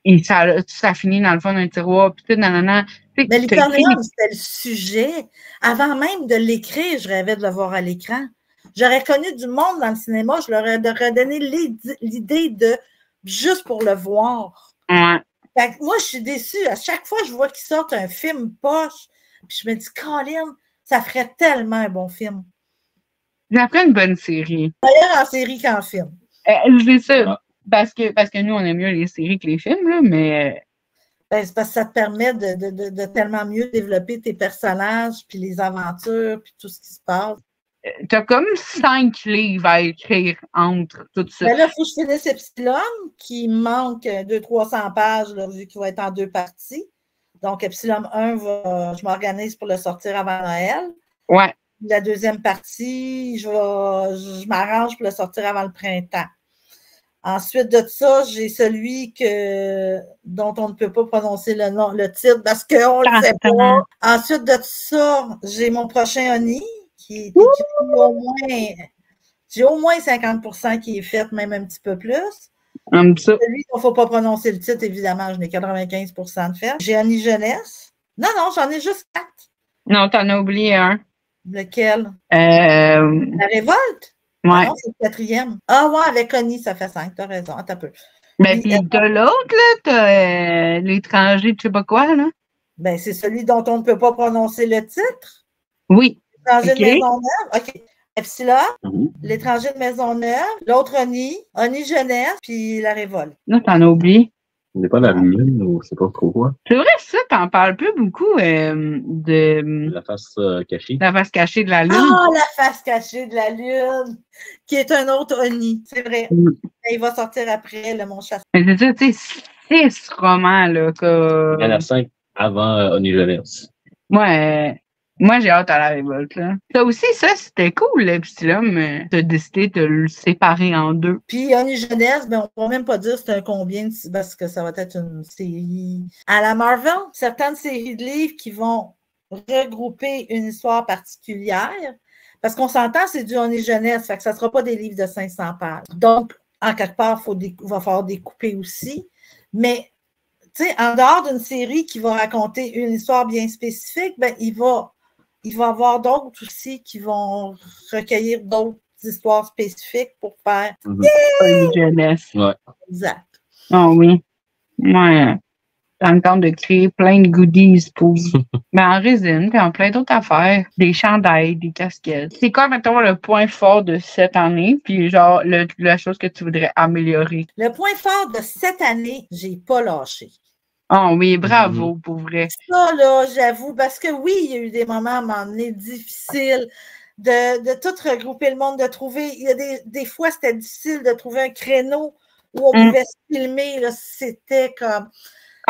Speaker 2: Et ça finit dans le fond d'un tiroir, puis tout, nanana.
Speaker 1: Mais Lycorneum, c'était le sujet. Avant même de l'écrire, je rêvais de le voir à l'écran. J'aurais connu du monde dans le cinéma, je leur aurais donné l'idée de juste pour le voir.
Speaker 2: Ouais.
Speaker 1: Fait que moi, je suis déçue. À chaque fois, je vois qu'ils sortent un film poche, puis je me dis, Colin, ça ferait tellement un bon film.
Speaker 2: Ça ferait une bonne série.
Speaker 1: D'ailleurs, en série qu'en film.
Speaker 2: C'est ça. Parce que nous, on aime mieux les séries que les films, là, mais...
Speaker 1: c'est parce que ça te permet de tellement mieux développer tes personnages, puis les aventures, puis tout ce qui se passe.
Speaker 2: T'as comme 5 livres à écrire entre tout ça.
Speaker 1: Mais là, il faut que je finisse Epsilon, qui manque 200-300 pages, là, vu qu'il va être en 2 parties. Donc, Epsilon 1, je m'organise pour le sortir avant Noël.
Speaker 2: Ouais.
Speaker 1: La deuxième partie, je m'arrange pour le sortir avant le printemps. Ensuite de ça, j'ai celui dont on ne peut pas prononcer le titre parce qu'on ne le sait pas. Ensuite de ça, j'ai mon prochain Oni qui est écrit j'ai au moins 50% qui est fait, même un petit peu plus. Celui dont il ne faut pas prononcer le titre, évidemment, je n'ai 95% de fait. J'ai Oni Jeunesse. Non, j'en ai juste 4.
Speaker 2: Non, t'en as oublié un.
Speaker 1: Lequel?
Speaker 2: La
Speaker 1: Révolte?
Speaker 2: Ouais.
Speaker 1: Non, c'est le 4e. Ah ouais, avec Oni, ça fait 5, t'as raison. Attends un peu.
Speaker 2: Ben, puis t'as l'autre, là, t'as l'étranger, je sais pas quoi, là.
Speaker 1: Ben, c'est celui dont on ne peut pas prononcer le titre.
Speaker 2: Oui.
Speaker 1: L'étranger de Maisonneuve. OK. Epsilon, l'étranger de Maisonneuve, l'autre Oni Jeunesse, puis la Révolte.
Speaker 2: Non, t'en as oublié.
Speaker 3: On n'est pas dans la lune, ou je sais pas trop quoi.
Speaker 2: C'est vrai, ça, t'en parles plus beaucoup de...
Speaker 3: La face cachée.
Speaker 2: La face cachée de la lune.
Speaker 1: Ah, la face cachée de la lune, qui est un autre Oni, c'est vrai. Il va sortir après, mon chasseur.
Speaker 2: Mais c'est ça, tu sais, 6 romans, là.
Speaker 3: Il y en a 5 avant Oni Jeunesse.
Speaker 2: Moi, j'ai hâte à la révolte, là. Ça aussi, c'était cool, l'Epsilon, t'as décidé de le séparer en 2.
Speaker 1: Puis, Oni Jeunesse, ben, on ne va même pas dire c'est un combien, parce que ça va être une série à la Marvel. Certaines séries de livres qui vont regrouper une histoire particulière. Parce qu'on s'entend, c'est du Oni Jeunesse, fait que ça ne sera pas des livres de 500 pages. Donc, en quelque part, il va falloir découper aussi. Mais, tu sais, en dehors d'une série qui va raconter une histoire bien spécifique, ben, il va y avoir d'autres aussi qui vont recueillir d'autres histoires spécifiques pour faire
Speaker 2: Une jeunesse.
Speaker 3: Ouais.
Speaker 1: Exact.
Speaker 2: Oh oui. Ouais. Ça me tente de créer plein de goodies pour. Mais en résine, puis en plein d'autres affaires. Des chandails, des casquettes. C'est quoi, mettons, le point fort de cette année? Puis genre, la chose que tu voudrais améliorer?
Speaker 1: Le point fort de cette année, j'ai pas lâché.
Speaker 2: Oh oui, bravo, pour vrai.
Speaker 1: Ça, là, j'avoue, parce que oui, il y a eu des moments à un moment donné difficiles de tout regrouper le monde, de trouver. Il y a des fois, c'était difficile de trouver un créneau où on pouvait se filmer. C'était comme.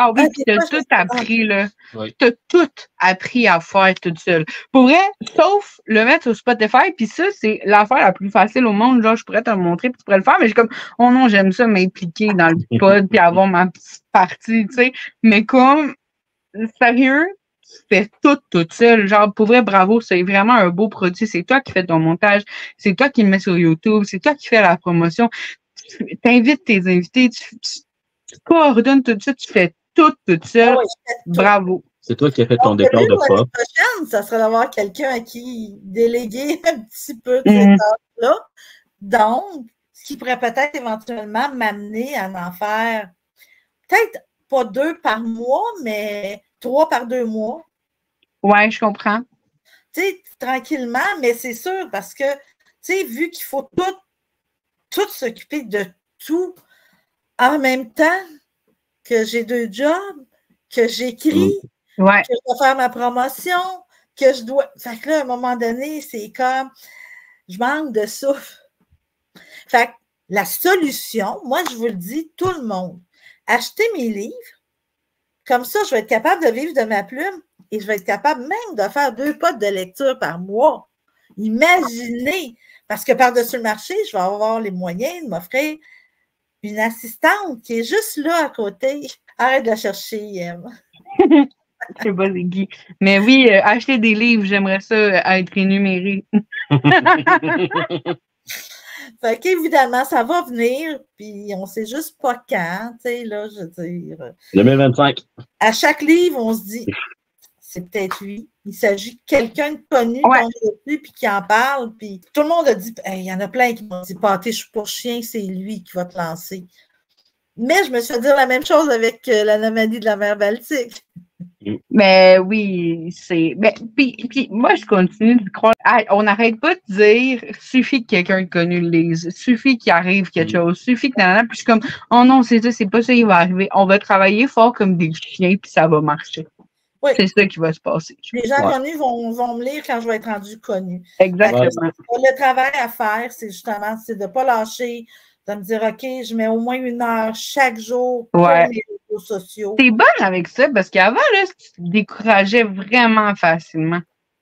Speaker 2: Ah oui, puis t'as tout appris, là. Oui. T'as tout appris à faire toute seule. Pour vrai, sauf le mettre sur Spotify, puis ça, c'est l'affaire la plus facile au monde. Genre, je pourrais te le montrer, puis tu pourrais le faire, mais j'ai comme, oh non, j'aime ça m'impliquer dans le pod, puis avoir ma petite partie, tu sais. Mais comme, sérieux, tu fais tout toute seule. Genre, pour vrai, bravo, c'est vraiment un beau produit. C'est toi qui fais ton montage, c'est toi qui le mets sur YouTube, c'est toi qui fais la promotion. Tu invites tes invités, tu coordonnes tout ça, tu fais tout toute seule. Oh, bravo.
Speaker 3: C'est toi qui as fait ton décor de pop.
Speaker 1: La prochaine, ça serait d'avoir quelqu'un à qui déléguer un petit peu de ces tâches-là. Donc, ce qui pourrait peut-être éventuellement m'amener à en faire peut-être pas 2 par mois, mais 3 par 2 mois.
Speaker 2: Ouais, je comprends.
Speaker 1: Tu sais, tranquillement, mais c'est sûr parce que, tu sais, vu qu'il faut tout s'occuper de tout en même temps que j'ai 2 jobs, que j'écris, que je dois faire ma promotion, que je dois. Fait que là, à un moment donné, c'est comme je manque de souffle. Fait que la solution, moi, je vous le dis, tout le monde, achetez mes livres. Comme ça, je vais être capable de vivre de ma plume et je vais être capable même de faire 2 potes de lecture par mois. Imaginez! Parce que par-dessus le marché, je vais avoir les moyens de m'offrir une assistante qui est juste là à côté. Arrête de la chercher, Em.
Speaker 2: Je sais pas, c'est Guy. Mais oui, acheter des livres, j'aimerais ça être énuméré.
Speaker 1: Fait qu'évidemment, ça va venir, puis on sait juste pas quand, tu sais, là, je veux dire.
Speaker 3: 2025.
Speaker 1: À chaque livre, on se dit, c'est peut-être lui. Il s'agit de quelqu'un de connu qu'on a vu, puis qui en parle, puis tout le monde a dit, il y en a plein qui m'ont dit, pâté, je suis pour chien, c'est lui qui va te lancer. Mais je me suis fait dire la même chose avec l'anomalie de la mer Baltique.
Speaker 2: Mais oui, c'est. Puis moi, je continue de croire. On n'arrête pas de dire suffit que quelqu'un de connu le lise, suffit qu'il arrive quelque chose, suffit que. Puis je suis comme, oh non, c'est ça, c'est pas ça qui va arriver. On va travailler fort comme des chiens, puis ça va marcher. Oui. C'est ça qui va se passer.
Speaker 1: Les gens connus vont me lire quand je vais être rendu connu.
Speaker 2: Exactement.
Speaker 1: Le travail à faire, c'est justement de ne pas lâcher, de me dire, OK, je mets au moins 1 heure chaque jour pour les réseaux sociaux.
Speaker 2: T'es bonne avec ça parce qu'avant, là, tu te décourageais vraiment facilement.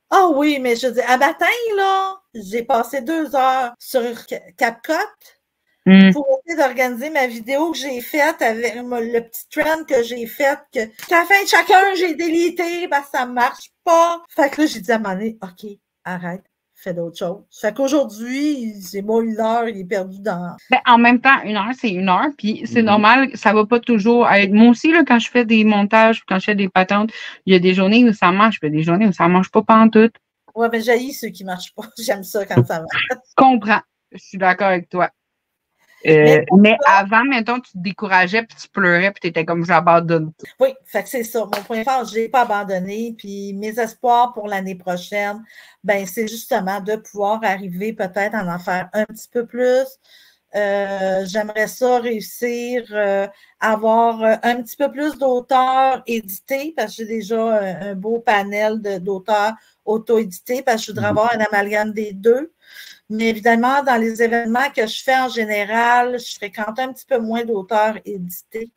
Speaker 1: Ah oui, mais je dis, à matin, là, j'ai passé 2 heures sur CapCut pour essayer d'organiser ma vidéo que j'ai faite avec le petit trend que j'ai fait, que à la fin de chacun, j'ai délité parce que ça ne marche pas. Fait que là, j'ai dit à un moment donné, OK, arrête. Fais d'autres choses. Fait qu'aujourd'hui, c'est moi 1 heure, il est perdu dans.
Speaker 2: Ben, en même temps, 1 heure, c'est 1 heure, puis c'est normal, ça va pas toujours être. Moi aussi, là, quand je fais des montages, quand je fais des patentes, il y a des journées où ça marche, puis des journées où ça marche pas pantoute.
Speaker 1: Ouais, mais j'haïs ceux qui marchent pas. J'aime ça quand ça marche.
Speaker 2: Je comprends. Je suis d'accord avec toi. Mais avant, mettons, tu te décourageais, puis tu pleurais, puis tu étais comme j'abandonne tout.
Speaker 1: Oui, fait que c'est ça. Mon point fort, je l'ai pas abandonné. Puis mes espoirs pour l'année prochaine, ben c'est justement de pouvoir arriver peut-être à en faire un petit peu plus. J'aimerais ça réussir à avoir un petit peu plus d'auteurs édités, parce que j'ai déjà un beau panel d'auteurs auto-édités, parce que je voudrais avoir un amalgame des deux. Mais évidemment, dans les événements que je fais en général, je fréquente un petit peu moins d'auteurs édités.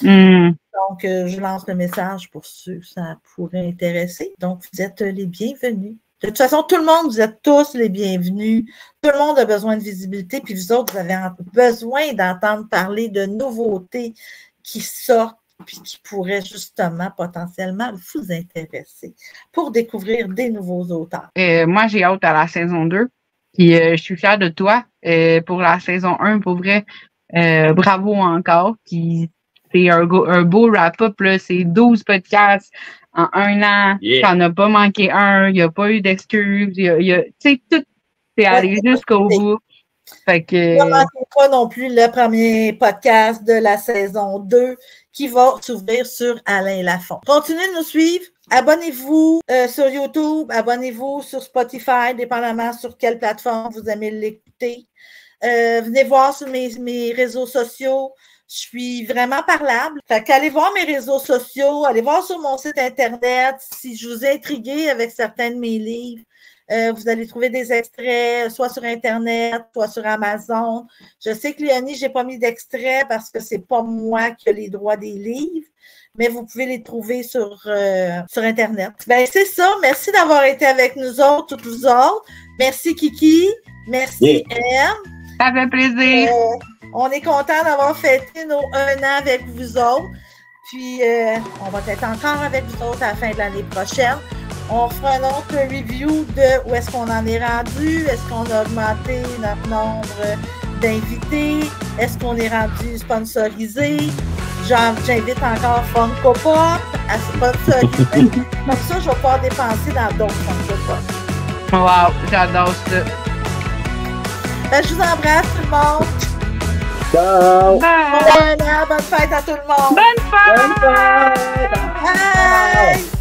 Speaker 1: Donc, je lance le message pour ceux que ça pourrait intéresser. Donc, vous êtes les bienvenus. De toute façon, tout le monde, vous êtes tous les bienvenus. Tout le monde a besoin de visibilité, puis vous autres, vous avez besoin d'entendre parler de nouveautés qui sortent puis qui pourraient justement, potentiellement, vous intéresser pour découvrir des nouveaux auteurs.
Speaker 2: Moi, j'ai hâte à la saison 2. Puis, je suis fière de toi pour la saison 1. Pour vrai, bravo encore. Puis, c'est un beau wrap-up. C'est 12 podcasts en 1 an.
Speaker 3: Yeah.
Speaker 2: T'en as pas manqué un. Il n'y a pas eu d'excuses. Tu sais, tout est allé jusqu'au bout. Fait que...
Speaker 1: Ne manquez pas non plus le premier podcast de la saison 2 qui va s'ouvrir sur Alain Lafont. Continuez de nous suivre. Abonnez-vous sur YouTube, abonnez-vous sur Spotify, dépendamment sur quelle plateforme vous aimez l'écouter. Venez voir sur mes réseaux sociaux. Je suis vraiment parlable. Fait qu'allez voir mes réseaux sociaux, allez voir sur mon site Internet si je vous ai intrigué avec certains de mes livres. Vous allez trouver des extraits, soit sur Internet, soit sur Amazon. Je sais que Léonie, je n'ai pas mis d'extrait parce que c'est pas moi qui ai les droits des livres, mais vous pouvez les trouver sur Internet. Ben, c'est ça. Merci d'avoir été avec nous autres, toutes vous autres. Merci Kiki. Merci M.
Speaker 2: Ça fait plaisir.
Speaker 1: On est content d'avoir fêté nos 1 an avec vous autres. Puis, on va être encore avec vous autres à la fin de l'année prochaine. On fera un autre review de où est-ce qu'on en est rendu, est-ce qu'on a augmenté notre nombre d'invités, est-ce qu'on est rendu sponsorisé. J'invite encore Funko Pop à sponsoriser. Comme ça, je vais pouvoir dépenser dans d'autres Funko Pop.
Speaker 2: Wow, j'adore ça.
Speaker 1: Ben, je vous embrasse tout le monde.
Speaker 3: Ciao!
Speaker 2: Bye!
Speaker 1: Bonne fête à tout le monde.
Speaker 2: Bonne fête!
Speaker 3: Bonne fête!
Speaker 1: Bye!